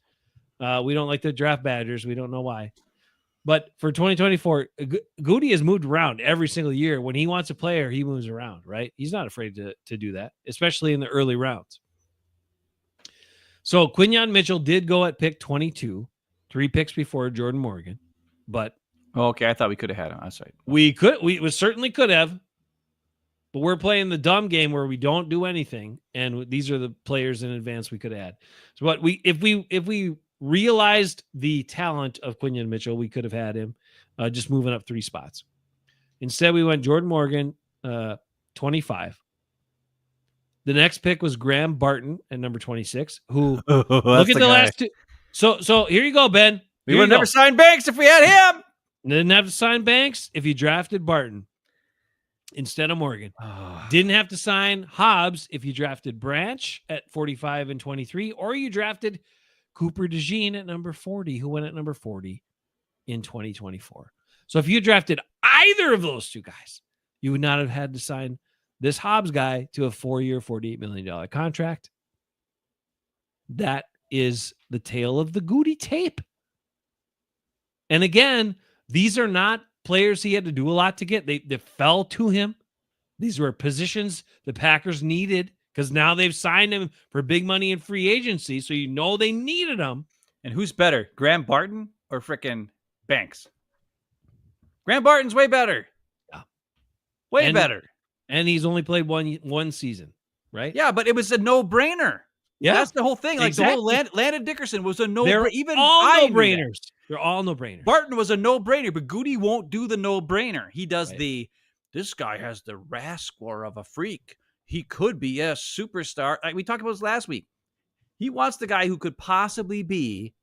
We don't like to draft Badgers. We don't know why. But for 2024, Gutey has moved around every single year. When he wants a player, he moves around, right? He's not afraid to do that, especially in the early rounds. So Quinyon Mitchell did go at pick 22, 3 picks before Jordan Morgan. But okay, I thought we could have had him. That's right. We certainly could have. But we're playing the dumb game where we don't do anything, and these are the players in advance we could add. So, what if we realized the talent of Quinyon Mitchell, we could have had him just moving up 3 spots. Instead, we went Jordan Morgan, 25. The next pick was Graham Barton at number 26. Who look at the last 2. So here you go, Ben. We would have never signed Banks if we had him. Didn't have to sign Banks if you drafted Barton instead of Morgan. Didn't have to sign Hobbs if you drafted Branch at 45 and 23, or you drafted Cooper DeJean at number 40, who went at number 40 in 2024. So if you drafted either of those 2 guys, you would not have had to sign this Hobbs guy to a 4-year, $48 million contract. That is the tale of the Gutey tape. And again, these are not players he had to do a lot to get. They fell to him. These were positions the Packers needed because now they've signed him for big money in free agency. So you know they needed him. And who's better, Graham Barton or frickin' Banks? Graham Barton's way better. Yeah. Way better. And he's only played one season, right? Yeah, but it was a no-brainer. Yeah. That's the whole thing. Like the whole Landon Dickerson was a no-brainer. Even all no-brainers. They're all no-brainers. Barton was a no-brainer, but Gutey won't do the no-brainer. He does the this guy has the RAS score of a freak. He could be a superstar. Like we talked about this last week. He wants the guy who could possibly be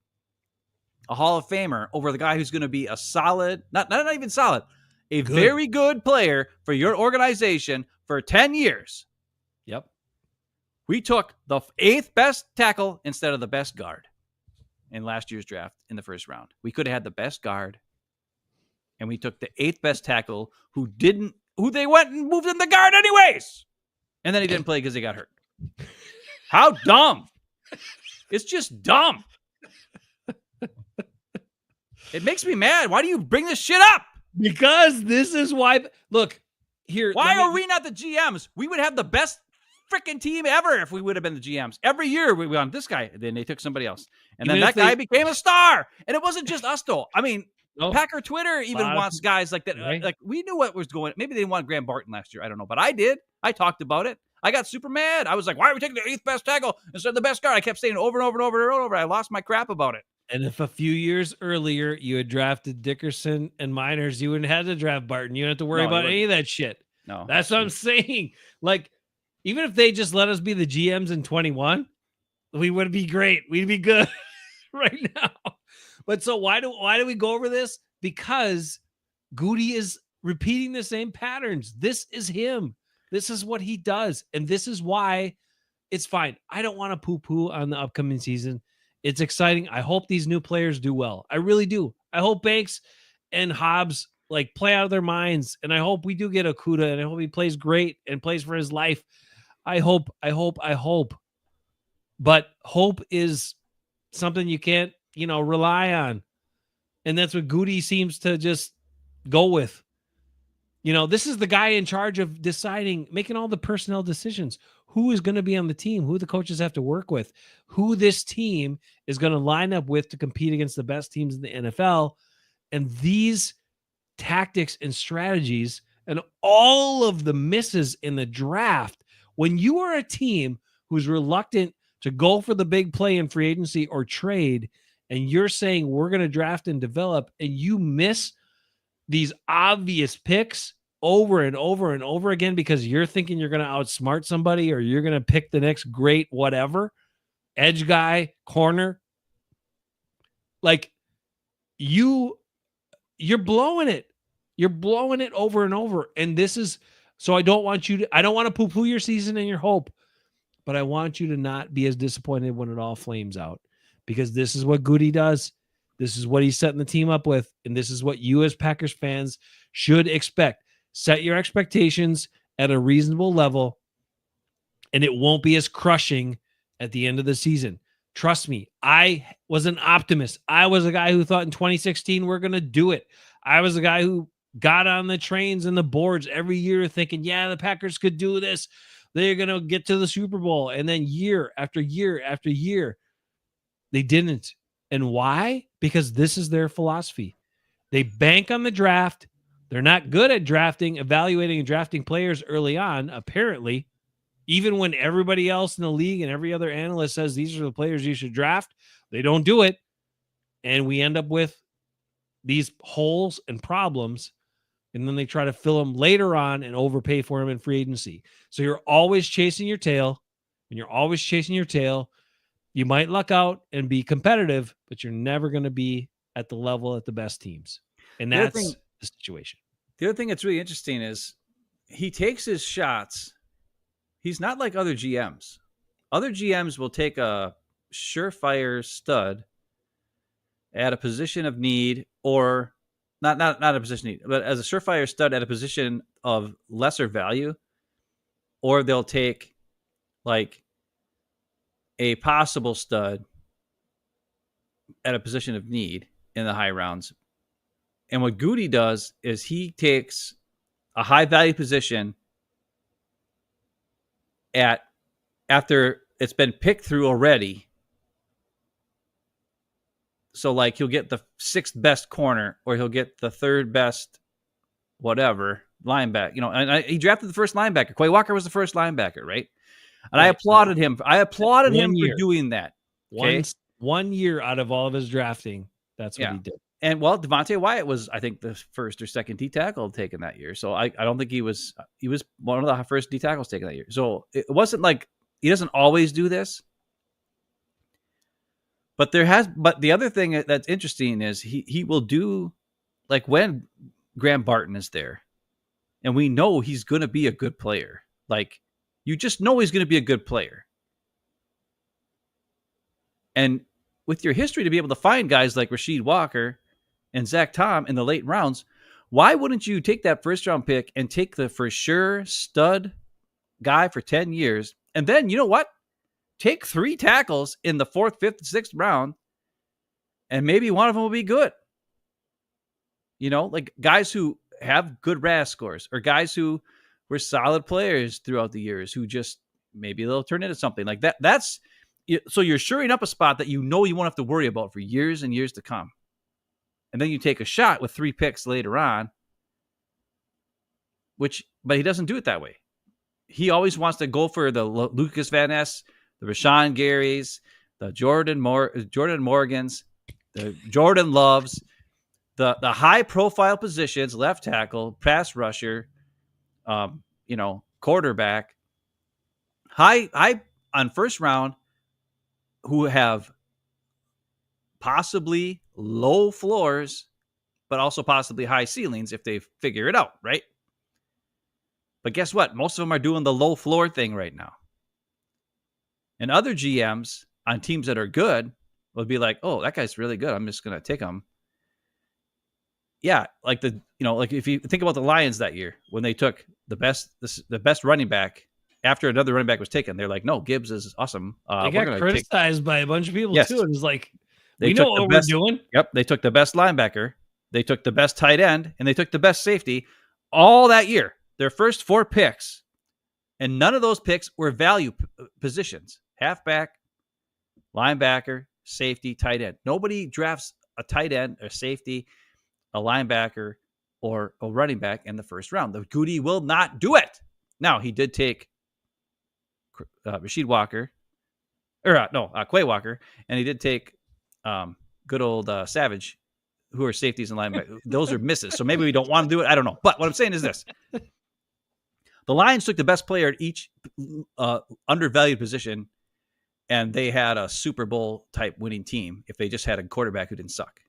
a Hall of Famer over the guy who's going to be a solid, not even solid, a very good player for your organization for 10 years. Yep. We took the 8th best tackle instead of the best guard in last year's draft in the first round. We could have had the best guard, and we took the 8th best tackle who they went and moved in the guard anyways. And then he didn't play because he got hurt. How dumb. It's just dumb. It makes me mad. Why do you bring this shit up? Because this is why. Look, here. Why are we not the GMs? We would have the best freaking team ever if we would have been the GMs. Every year we want this guy, then they took somebody else. And then that guy became a star. And it wasn't just us, though. I mean, Packer Twitter even wants guys like that. Right? Like, we knew what was going on. Maybe they didn't want Graham Barton last year. I don't know. But I did. I talked about it. I got super mad. I was like, why are we taking the 8th best tackle instead of the best guard? I kept saying it over and over and over and over. I lost my crap about it. And if a few years earlier you had drafted Dickerson and Miners, you wouldn't have had to draft Barton. You don't have to worry about any of that shit. No. That's what I'm saying. Like, even if they just let us be the GMs in 21, we would be great. We'd be good right now. But so why do we go over this? Because Gutey is repeating the same patterns. This is him. This is what he does. And this is why it's fine. I don't want to poo-poo on the upcoming season. It's exciting. I hope these new players do well. I really do. I hope Banks and Hobbs like play out of their minds. And I hope we do get Okudah, and I hope he plays great and plays for his life. I hope. But hope is something you can't, rely on. And that's what Gutey seems to just go with. This is the guy in charge of deciding, making all the personnel decisions. Who is going to be on the team, who the coaches have to work with, who this team is going to line up with to compete against the best teams in the NFL. And these tactics and strategies and all of the misses in the draft, when you are a team who's reluctant to go for the big play in free agency or trade, and you're saying we're going to draft and develop, and you miss these obvious picks over and over and over again because you're thinking you're going to outsmart somebody or you're going to pick the next great whatever, edge guy, corner, like you're blowing it. You're blowing it over and over. And this is, so I don't want to poo-poo your season and your hope, but I want you to not be as disappointed when it all flames out, because this is what Gutey does. This is what he's setting the team up with. And this is what you as Packers fans should expect. Set your expectations at a reasonable level, and it won't be as crushing at the end of the season. Trust me, I was an optimist. I was a guy who thought in 2016 we're going to do it. I was a guy who got on the trains and the boards every year thinking, yeah, the Packers could do this. They're going to get to the Super Bowl. And then year after year after year, they didn't. And why? Because this is their philosophy. They bank on the draft. They're not good at evaluating and drafting players early on, apparently. Even when everybody else in the league and every other analyst says these are the players you should draft, they don't do it. And we end up with these holes and problems, and then they try to fill them later on and overpay for them in free agency. So you're always chasing your tail. When you're always chasing your tail, you might luck out and be competitive, but you're never going to be at the level at the best teams. And that's the situation. The other thing that's really interesting is he takes his shots. He's not like other GMs. Other GMs will take a surefire stud at a position of need, or not a position of need, but as a surefire stud at a position of lesser value, or they'll take like a possible stud at a position of need in the high rounds. And what Gutey does is he takes a high value position after it's been picked through already. So like he'll get the 6th best corner, or he'll get the 3rd best whatever linebacker. And he drafted the first linebacker. Quay Walker was the first linebacker, right? And right. I applauded him. I applauded him for doing that. Okay? One year out of all of his drafting, that's what he did. And Devontae Wyatt was, I think, the first or second D tackle taken that year. So I don't think he was one of the first D tackles taken that year. So it wasn't like he doesn't always do this. But the other thing that's interesting is he will do, like, when Graham Barton is there, and we know he's going to be a good player. Like, you just know he's going to be a good player. And with your history to be able to find guys like Rasheed Walker and Zach Tom in the late rounds, why wouldn't you take that first round pick and take the for sure stud guy for 10 years? And then, you know what? Take 3 tackles in the 4th, 5th, 6th round, and maybe one of them will be good. You know, like guys who have good RAS scores, or guys who were solid players throughout the years who just maybe they'll turn into something like that. So you're shoring up a spot that you know you won't have to worry about for years and years to come. And then you take a shot with 3 picks later on, but he doesn't do it that way. He always wants to go for the Lucas Van Ness, the Rashawn Garys, the Jordan Morgans, the Jordan Loves, the high profile positions, left tackle, pass rusher, quarterback, high on first round, who have possibly low floors, but also possibly high ceilings if they figure it out, right? But guess what? Most of them are doing the low floor thing right now. And other GMs on teams that are good will be like, oh, that guy's really good, I'm just going to take him. Yeah, like if you think about the Lions that year when they took the best running back after another running back was taken, they're like, no, Gibbs is awesome. They got criticized by a bunch of people too. It was like, we know what we're doing. Yep, they took the best linebacker, they took the best tight end, and they took the best safety all that year. Their first 4 picks, and none of those picks were value positions: halfback, linebacker, safety, tight end. Nobody drafts a tight end, or safety, a linebacker, or a running back in the first round. The Gutey will not do it. Now, he did take Rasheed Walker, Quay Walker, and he did take good old Savage, who are safeties and linebackers. Those are misses, so maybe we don't want to do it. I don't know. But what I'm saying is this. The Lions took the best player at each undervalued position, and they had a Super Bowl type winning team if they just had a quarterback who didn't suck.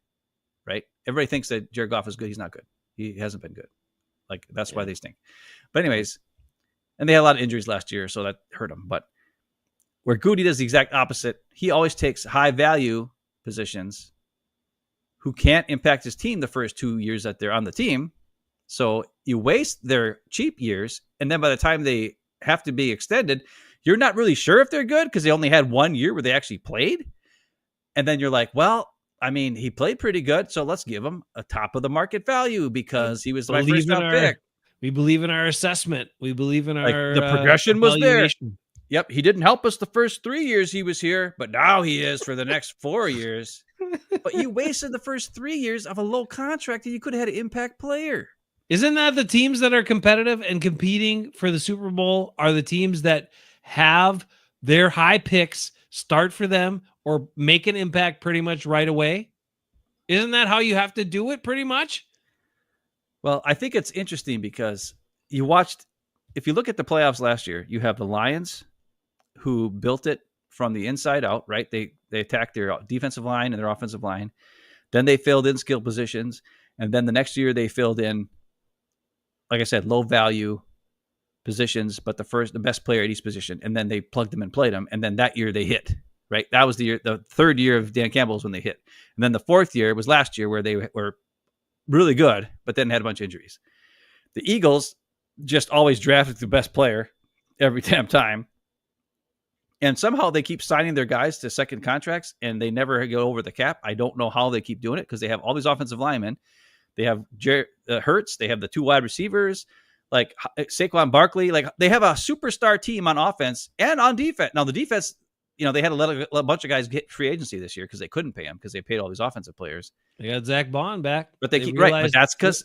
Right? Everybody thinks that Jared Goff is good. He's not good. He hasn't been good. Like, that's why they stink. But anyways, and they had a lot of injuries last year, so that hurt them. But where Gutey does the exact opposite, he always takes high value positions who can't impact his team the first 2 years that they're on the team. So you waste their cheap years, and then by the time they have to be extended, you're not really sure if they're good because they only had 1 year where they actually played. And then you're like, well, I mean, he played pretty good, so let's give him a top of the market value because he was my first round pick. We believe in our assessment. We believe in our the progression was there. Yep, he didn't help us the first 3 years he was here, but now he is for the next 4 years. But you wasted the first 3 years of a low contract, and you could have had an impact player. Isn't that the teams that are competitive and competing for the Super Bowl are the teams that have their high picks start for them or make an impact pretty much right away? Isn't that how you have to do it pretty much? Well, I think it's interesting because if you look at the playoffs last year, you have the Lions who built it from the inside out, right? They attacked their defensive line and their offensive line. Then they filled in skill positions. And then the next year they filled in, like I said, low value positions, but the best player at each position. And then they plugged them and played them. And then that year they hit, right? That was the 3rd year of Dan Campbell's when they hit. And then the 4th year was last year where they were really good, but then had a bunch of injuries. The Eagles just always drafted the best player every damn time. And somehow they keep signing their guys to second contracts and they never go over the cap. I don't know how they keep doing it because they have all these offensive linemen. They have Hurts. They have the 2 wide receivers, like Saquon Barkley. Like, they have a superstar team on offense and on defense. Now, the defense, they had to let a bunch of guys get free agency this year because they couldn't pay them because they paid all these offensive players. They got Zach Bond back. But they keep right. But that's because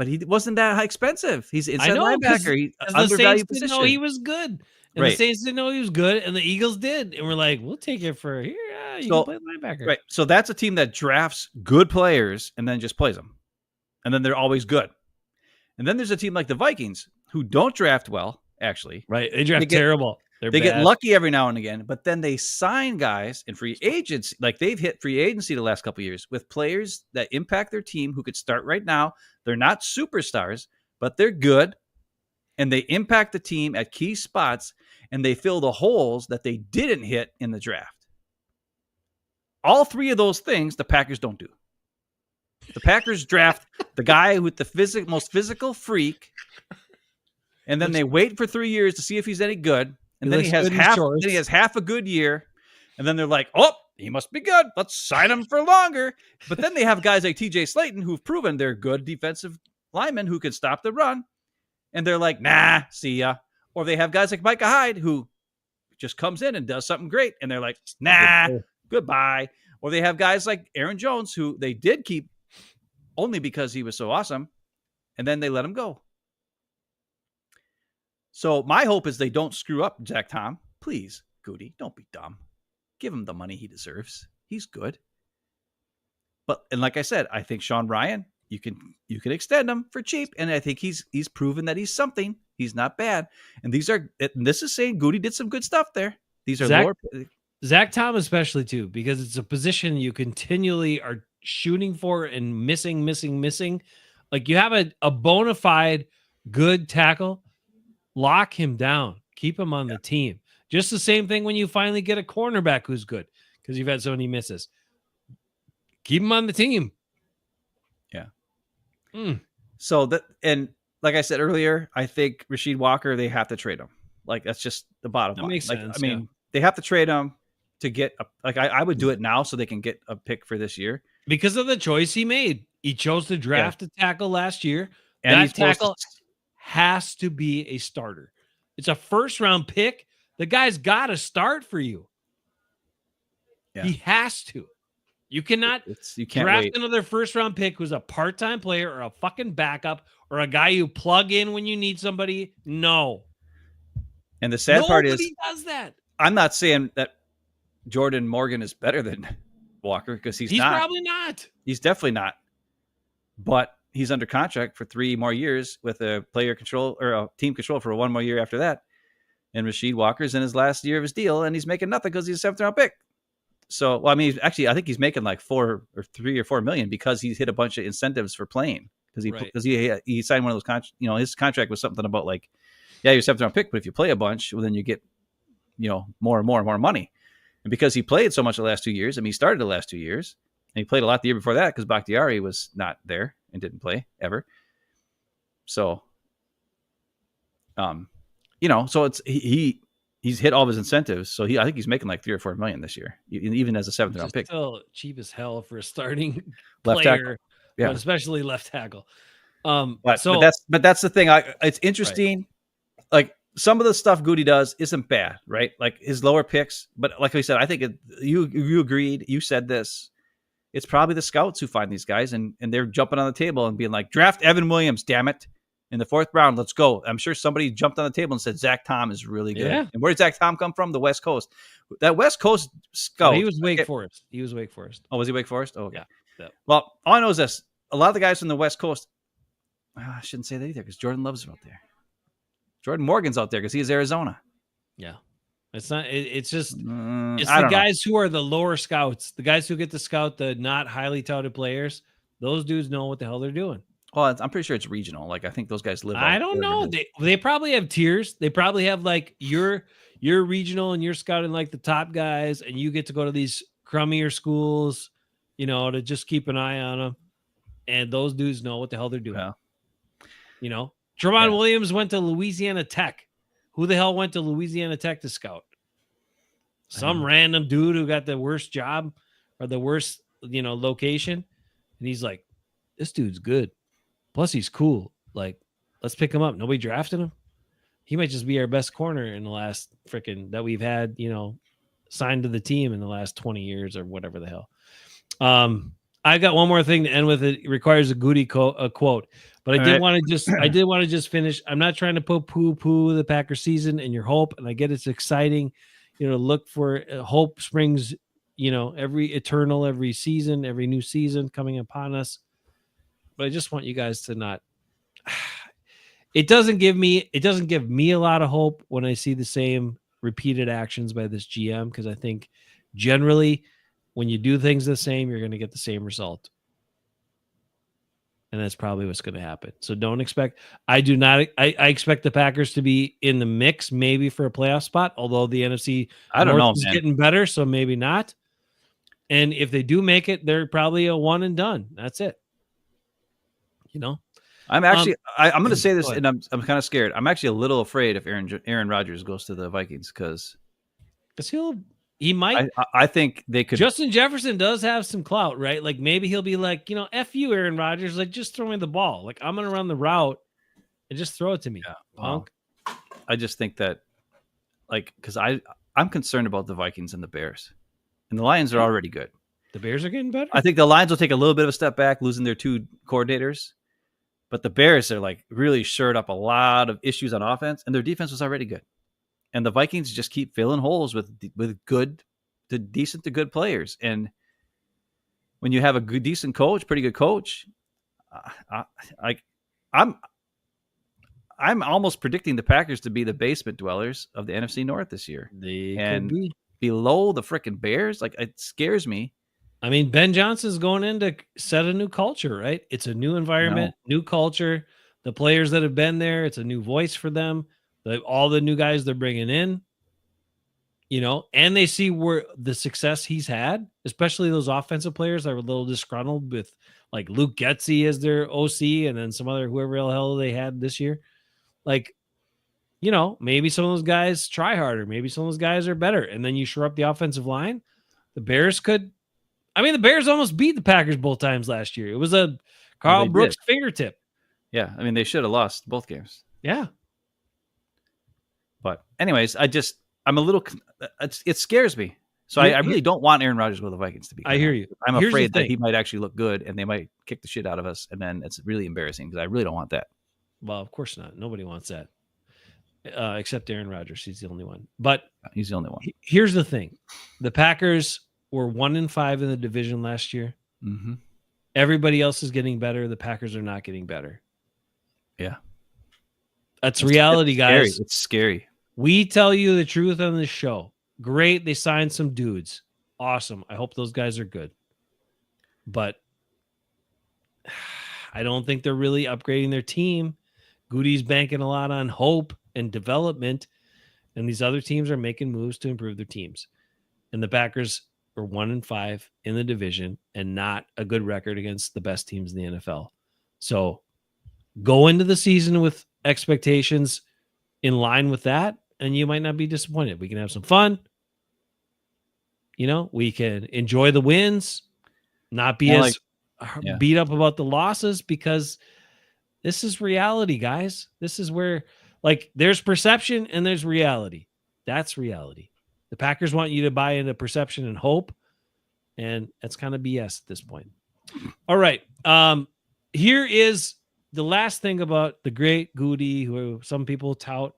he wasn't that expensive. He's inside linebacker. He's undervalued position. No, he was good. And the Saints didn't know he was good, and the Eagles did. And we're like, we'll take it for here. you can play linebacker. Right. So that's a team that drafts good players and then just plays them. And then they're always good. And then there's a team like the Vikings who don't draft well, actually. Right. They draft terrible. They get lucky every now and again, but then they sign guys in free agency. Like they've hit free agency the last couple of years with players that impact their team who could start right now. They're not superstars, but they're good. And they impact the team at key spots, and they fill the holes that they didn't hit in the draft. All three of those things the Packers don't do. The Packers draft the guy with the most physical freak, and then they wait for 3 years to see if he's any good. And then he has half a good year, and then they're like, "Oh, he must be good. Let's sign him for longer." But then they have guys like T.J. Slayton who've proven they're good defensive linemen who can stop the run, and they're like, "Nah, see ya." Or they have guys like Micah Hyde who just comes in and does something great, and they're like, "Nah, goodbye." Or they have guys like Aaron Jones who they did keep only because he was so awesome, and then they let him go. So my hope is they don't screw up Zach Tom. Please, Gutey, don't be dumb. Give him the money he deserves. He's good. And like I said, I think Sean Ryan, you can extend him for cheap, and I think he's proven that he's something. He's not bad. And this is saying Gutey did some good stuff there. These are Zach Tom especially too, because it's a position you continually are shooting for and missing. Like you have a bona fide good tackle. Lock him down. Keep him on the team. Just the same thing when you finally get a cornerback who's good because you've had so many misses. Keep him on the team. Yeah. So and like I said earlier, I think Rasheed Walker, they have to trade him. Like that's just the bottom line. Makes sense, I mean, they have to trade him to get I would do it now so they can get a pick for this year because of the choice he made. He chose to draft a tackle last year, and that tackle has to be a starter. It's a first-round pick. The guy's got to start for you. Yeah. He has to. You cannot draft another first-round pick who's a part-time player or a fucking backup or a guy you plug in when you need somebody. No. And the sad part is nobody does that. I'm not saying that Jordan Morgan is better than Walker because he's not. He's probably not. He's definitely not. But he's under contract for 3 more years with a player control or a team control for 1 more year after that. And Rasheed Walker's in his last year of his deal, and he's making nothing because he's a 7th round pick. So, well, I mean, actually, I think he's making like 3 or 4 million because he's hit a bunch of incentives for playing because he signed one of those his contract was something about like, yeah, you're a 7th round pick, but if you play a bunch, well, then you get more and more money. And because he played so much the last 2 years, I mean, he started the last 2 years, and he played a lot the year before that because Bakhtiari was not there and didn't play ever. So, so it's he's hit all of his incentives. So I think he's making like 3 or 4 million this year, even as a 7th round pick. Still cheap as hell for a starting left player, but especially left tackle. But that's the thing. It's interesting. Right. Like some of the stuff Gutey does isn't bad, right? Like his lower picks, but like we said, I think you agreed. You said this. It's probably the scouts who find these guys and they're jumping on the table and being like, draft Evan Williams, damn it. In the 4th round, let's go. I'm sure somebody jumped on the table and said, Zach Tom is really good. Yeah. And where did Zach Tom come from? The West Coast. That West Coast scout. He was Wake Forest. Oh, was he Wake Forest? Oh, okay. Yeah. Well, all I know is this. A lot of the guys from the West Coast, I shouldn't say that either because Jordan loves him out there. Jordan Morgan's out there because he's Arizona. Yeah. It's not. It's just. It's the guys who are the lower scouts, the guys who get to scout the not highly touted players. Those dudes know what the hell they're doing. Well, I'm pretty sure it's regional. Like I think those guys live. I don't know. They probably have tiers. They probably have like you're regional and you're scouting like the top guys, and you get to go to these crummier schools, to just keep an eye on them. And those dudes know what the hell they're doing. Yeah. Trevon Williams went to Louisiana Tech. Who the hell went to Louisiana Tech to scout? Some random dude who got the worst job or the worst, location. And he's like, this dude's good. Plus he's cool. Like, let's pick him up. Nobody drafted him. He might just be our best corner in the last that we've had, signed to the team in the last 20 years or whatever the hell. I got one more thing to end with. It requires a Gutey quote, but I did want to just finish. I'm not trying to poo-poo the Packers season and your hope, and I get it's exciting. Look for hope springs, every season, every new season coming upon us. But I just want you guys to not. It doesn't give me a lot of hope when I see the same repeated actions by this GM, because I think generally when you do things the same, you're going to get the same result. And that's probably what's going to happen. So don't expect. I expect the Packers to be in the mix, maybe for a playoff spot, although the NFC I don't North know, is man. getting better, so maybe not. And if they do make it, they're probably a one and done. That's it. I'm actually I'm going to say this, go and I'm kind of scared. I'm actually a little afraid if Aaron Rodgers goes to the Vikings, because he might. I think they could. Justin Jefferson does have some clout, right? Like maybe he'll be like, F you, Aaron Rodgers. Like, just throw me the ball. Like, I'm going to run the route and just throw it to me, punk. I just think that, because I'm concerned about the Vikings and the Bears, and the Lions are already good. The Bears are getting better. I think the Lions will take a little bit of a step back, losing their two coordinators, but the Bears are really shored up a lot of issues on offense, and their defense was already good. And the Vikings just keep filling holes with good to decent to good players. And when you have a good, decent coach, pretty good coach, I'm almost predicting the Packers to be the basement dwellers of the NFC North this year. They and could be below the freaking Bears. It scares me. I mean, Ben Johnson's going in to set a new culture, right? It's a new environment, new culture. The players that have been there, it's a new voice for them. All the new guys they're bringing in, and they see where the success he's had, especially those offensive players that were a little disgruntled with like Luke Getsy as their OC, and then some other whoever the hell they had this year. Maybe some of those guys try harder. Maybe some of those guys are better. And then you shore up the offensive line. The Bears the Bears almost beat the Packers both times last year. It was a Carl Brooks fingertip. Yeah. I mean, they should have lost both games. Yeah. But anyways, I'm a little, it scares me. So I really don't want Aaron Rodgers to go to the Vikings, to be. I hear you. I'm afraid that he might actually look good and they might kick the shit out of us. And then it's really embarrassing, because I really don't want that. Well, of course not. Nobody wants that. Except Aaron Rodgers. He's the only one. But he's the only one. Here's the thing. The Packers were 1-5 in the division last year. Mm-hmm. Everybody else is getting better. The Packers are not getting better. Yeah. That's reality, guys. It's scary. We tell you the truth on this show. Great. They signed some dudes. Awesome. I hope those guys are good. But I don't think they're really upgrading their team. Gutey's banking a lot on hope and development, and these other teams are making moves to improve their teams. And the Packers are 1-5 in the division and not a good record against the best teams in the NFL. So go into the season with expectations in line with that, and you might not be disappointed. We can have some fun. We can enjoy the wins, not be beat up about the losses, because this is reality, guys. This is where, there's perception and there's reality. That's reality. The Packers want you to buy into perception and hope, and that's kind of BS at this point. All right. Here is the last thing about the great Gutey, who some people tout.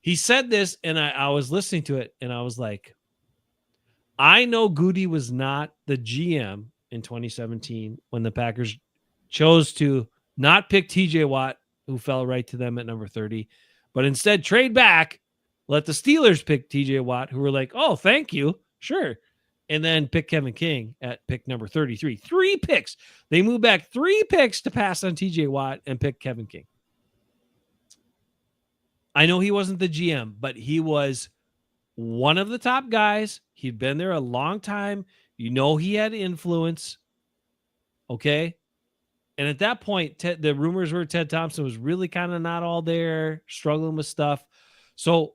He said this, and I was listening to it, and I was like, I know Gutey was not the GM in 2017 when the Packers chose to not pick TJ Watt, who fell right to them at number 30, but instead trade back, let the Steelers pick TJ Watt, who were like, oh, thank you. Sure. And then pick Kevin King at pick number 33. 3 picks. They moved back 3 picks to pass on TJ Watt and pick Kevin King. I know he wasn't the GM, but he was one of the top guys. He'd been there a long time. He had influence. Okay. And at that point, the rumors were Ted Thompson was really kind of not all there, struggling with stuff. So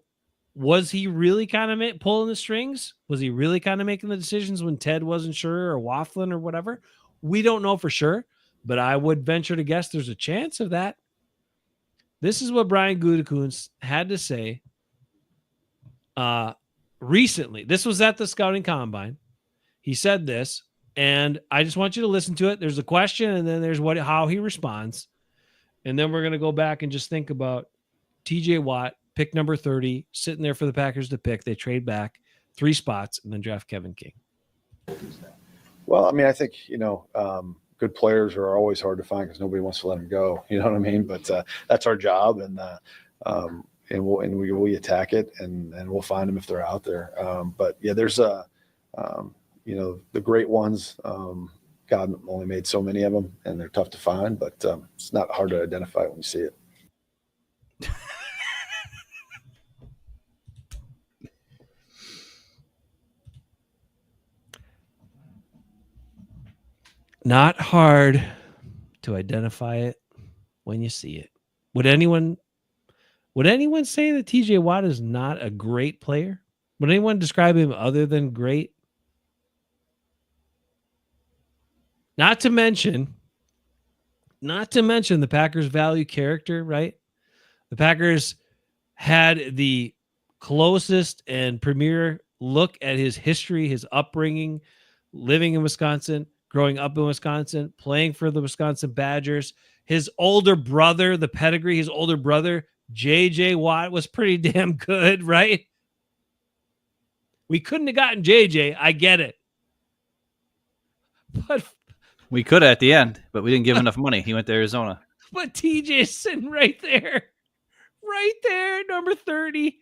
was he really kind of pulling the strings? Was he really kind of making the decisions when Ted wasn't sure, or waffling or whatever? We don't know for sure, but I would venture to guess there's a chance of that. This is what Brian Gutekunst had to say recently. This was at the scouting combine. He said this, and I just want you to listen to it. There's a question, and then there's how he responds. And then we're going to go back and just think about TJ Watt, pick number 30, sitting there for the Packers to pick. They trade back 3 spots and then draft Kevin King. Well, I mean, I think, good players are always hard to find because nobody wants to let them go. You know what I mean? But that's our job, and we attack it, and we'll find them if they're out there. But yeah, there's the great ones. God only made so many of them, and they're tough to find. But it's not hard to identify when you see it. Not hard to identify it when you see it. Would anyone say that TJ Watt is not a great player? Would anyone describe him other than great? Not to mention the Packers value character, right? The Packers had the closest and premier look at his history, his upbringing, living in Wisconsin, growing up in Wisconsin, playing for the Wisconsin Badgers. His older brother, the pedigree, his older brother, JJ Watt, was pretty damn good, right? We couldn't have gotten JJ. I get it. But we could at the end, but we didn't give him enough money. He went to Arizona. But TJ's sitting right there, number 30.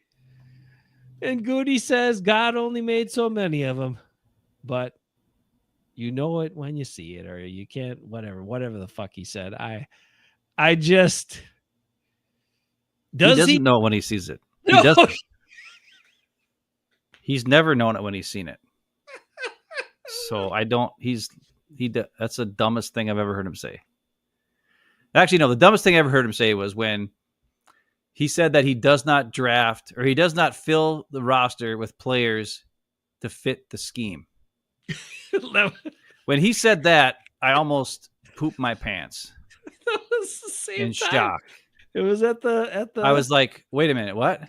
And Gutey says God only made so many of them. But you know it when you see it, or you can't, whatever the fuck he said. I just... He doesn't know it when he sees it. He doesn't. He's never known it when he's seen it. So that's the dumbest thing I've ever heard him say. Actually, no, the dumbest thing I ever heard him say was when he said that he does not draft or he does not fill the roster with players to fit the scheme. When he said that, I almost pooped my pants. That was the same in time. shock. It was at the. I was like, wait a minute, what?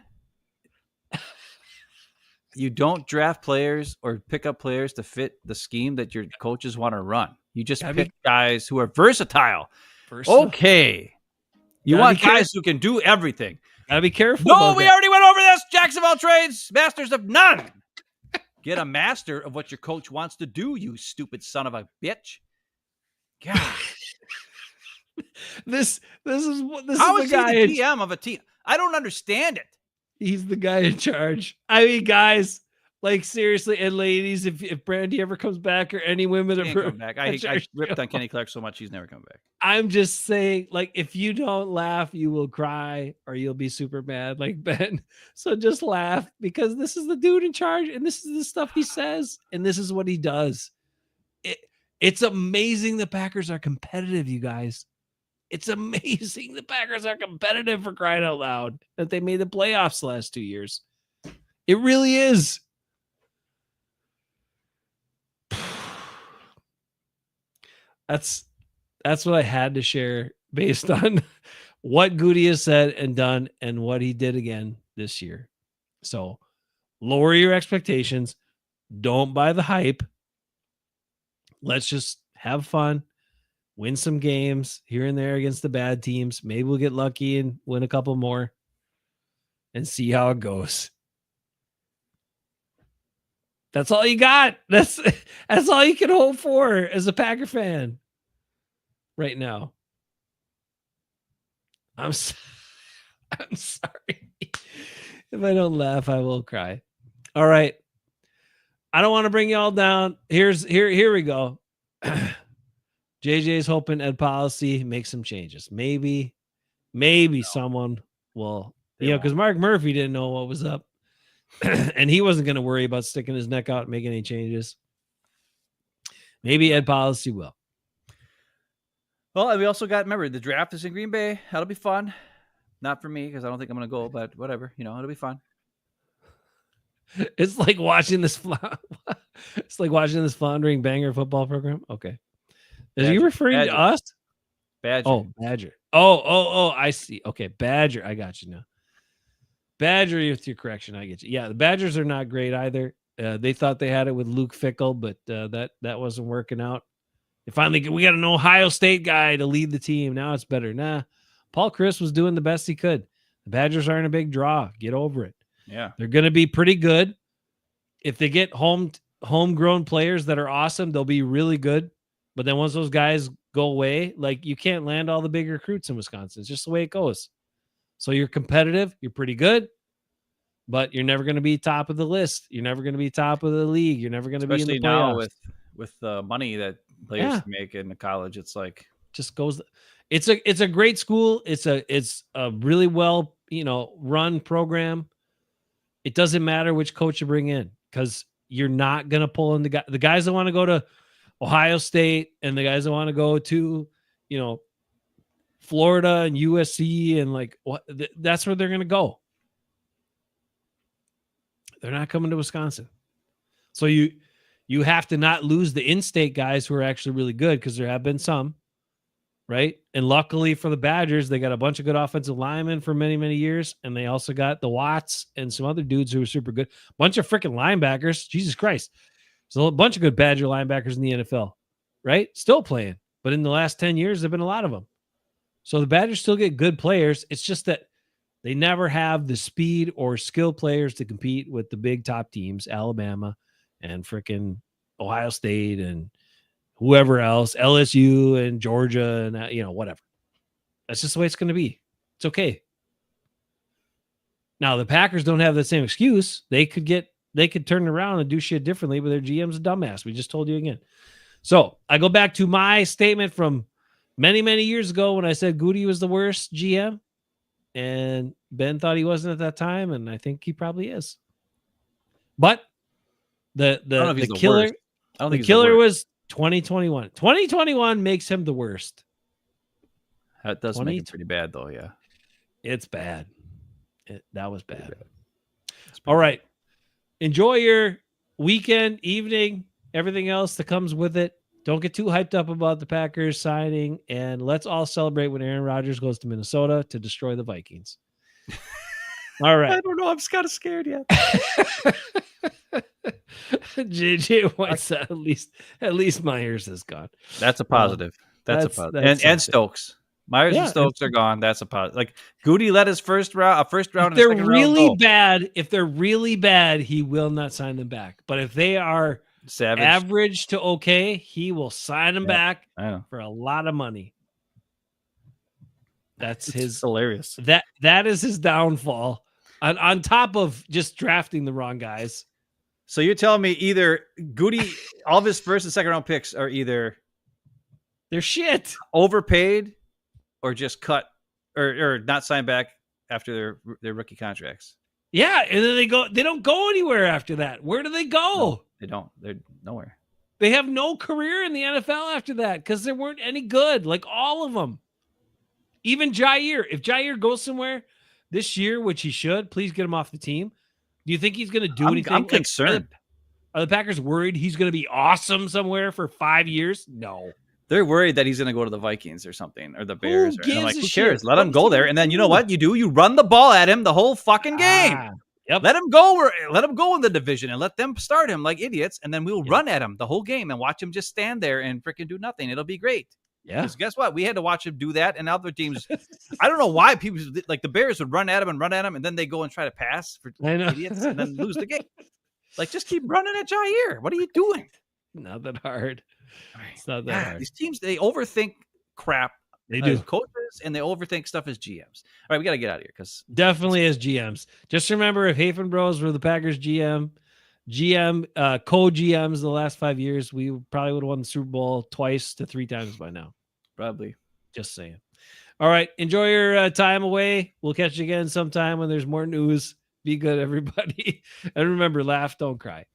You don't draft players or pick up players to fit the scheme that your coaches want to run. You just pick guys who are versatile. Okay. You want guys who can do everything. Gotta be careful. No, we already went over this. Jacksonville trades, masters of none. Get a master of what your coach wants to do, you stupid son of a bitch. God. This is How the is guy he the GM of a team? I don't understand it. He's the guy in charge. I mean, guys, like seriously, and ladies, if Brandy ever comes back or any women come back. I ripped on Kenny Clark so much he's never come back. I'm just saying, like, if you don't laugh, you will cry or you'll be super mad, like Ben. So just laugh because this is the dude in charge, and this is the stuff he says, and this is what he does. It's amazing the Packers are competitive, you guys. It's amazing the Packers are competitive, for crying out loud, that they made the playoffs the last 2 years. It really is. That's what I had to share based on what Gutey has said and done and what he did again this year. So lower your expectations. Don't buy the hype. Let's just have fun. Win some games here and there against the bad teams. Maybe we'll get lucky and win a couple more and see how it goes. That's all you got. That's all you can hope for as a Packer fan right now. I'm sorry. If I don't laugh, I will cry. All right. I don't want to bring you all down. Here we go. JJ's hoping Ed Policy makes some changes. Maybe someone will, because Mark Murphy didn't know what was up. And he wasn't going to worry about sticking his neck out and making any changes. Maybe Ed Policy will. Well, we also got, remember, the draft is in Green Bay. That'll be fun. Not for me, because I don't think I'm going to go, but whatever. It'll be fun. It's like watching this floundering banger football program. Okay. Are you referring to us? Badger. Oh, Badger. Oh, I see. Okay, Badger. I got you now. Badger, with your correction, I get you. Yeah, the Badgers are not great either. They thought they had it with Luke Fickell, but that wasn't working out. We got an Ohio State guy to lead the team. Now it's better. Nah, Paul Chris was doing the best he could. The Badgers aren't a big draw. Get over it. Yeah. They're going to be pretty good. If they get home homegrown players that are awesome. They'll be really good. But then once those guys go away, like you can't land all the big recruits in Wisconsin. It's just the way it goes. So you're competitive. You're pretty good. But you're never going to be top of the list. You're never going to be top of the league. You're never going to be in the playoffs. Now with the money that players make in the college, it's like just goes. It's a great school. It's a really well run program. It doesn't matter which coach you bring in because you're not going to pull in the guys that want to go to Ohio State and the guys that want to go to Florida and USC and like what that's where they're going to go. They're not coming to Wisconsin. So you have to not lose the in-state guys who are actually really good because there have been some, right? And luckily for the Badgers, they got a bunch of good offensive linemen for many, many years. And they also got the Watts and some other dudes who are super good. Bunch of freaking linebackers. Jesus Christ. There's a bunch of good Badger linebackers in the NFL, right? Still playing. But in the last 10 years, there have been a lot of them. So the Badgers still get good players. It's just that they never have the speed or skill players to compete with the big top teams, Alabama and freaking Ohio State and whoever else, LSU and Georgia and whatever. That's just the way it's going to be. It's okay. Now the Packers don't have the same excuse. They could turn around and do shit differently, but their GM's a dumbass. We just told you again. So I go back to my statement from many, many years ago when I said Gutey was the worst GM. And Ben thought he wasn't at that time, and I think he probably is. But the killer was 2021. 2021 makes him the worst. That does make it pretty bad, though. Yeah, it's bad. That was bad. All right, enjoy your weekend, evening, everything else that comes with it. Don't get too hyped up about the Packers signing, and let's all celebrate when Aaron Rodgers goes to Minnesota to destroy the Vikings. All right. I don't know. I'm just kind of scared yet. JJ White's at least Myers is gone. That's a positive. That's a positive. And Stokes. Myers and Stokes are gone. That's a positive. Like Gutey led his first round and second round. If they're really bad, he will not sign them back. But if they are average to okay, he will sign them back for a lot of money. That's hilarious. That is his downfall. On top of just drafting the wrong guys. So you're telling me either Gutey, all of his first and second round picks are either they're shit, overpaid, or just cut or not signed back after their rookie contracts. Yeah, and then they don't go anywhere after that. Where do they go? No, they don't. They're nowhere. They have no career in the NFL after that because there weren't any good, like all of them. Even Jair. If Jair goes somewhere this year, which he should, please get him off the team. Do you think he's going to do anything? I'm concerned. Are the Packers worried he's going to be awesome somewhere for 5 years? No. They're worried that he's going to go to the Vikings or something, or the Bears. Who cares? Let him go there. And then you know what you do? You run the ball at him the whole fucking game. Yep. Let him go in the division and let them start him like idiots. And then we'll run at him the whole game and watch him just stand there and freaking do nothing. It'll be great. Yeah. Because guess what? We had to watch him do that. And other teams, I don't know why people like the Bears would run at him. And then they go and try to pass for idiots and then lose the game. Like, just keep running at Jair. What are you doing? Not that hard. It's not that hard. These teams, they overthink crap. They do. As coaches, and they overthink stuff as GMs. All right, we got to get out of here because definitely as GMs. Just remember, if Hafen Bros were the Packers co-GMs the last 5 years, we probably would have won the Super Bowl 2 to 3 times by now. Probably. Just saying. All right, enjoy your time away. We'll catch you again sometime when there's more news. Be good, everybody. And remember, laugh, don't cry.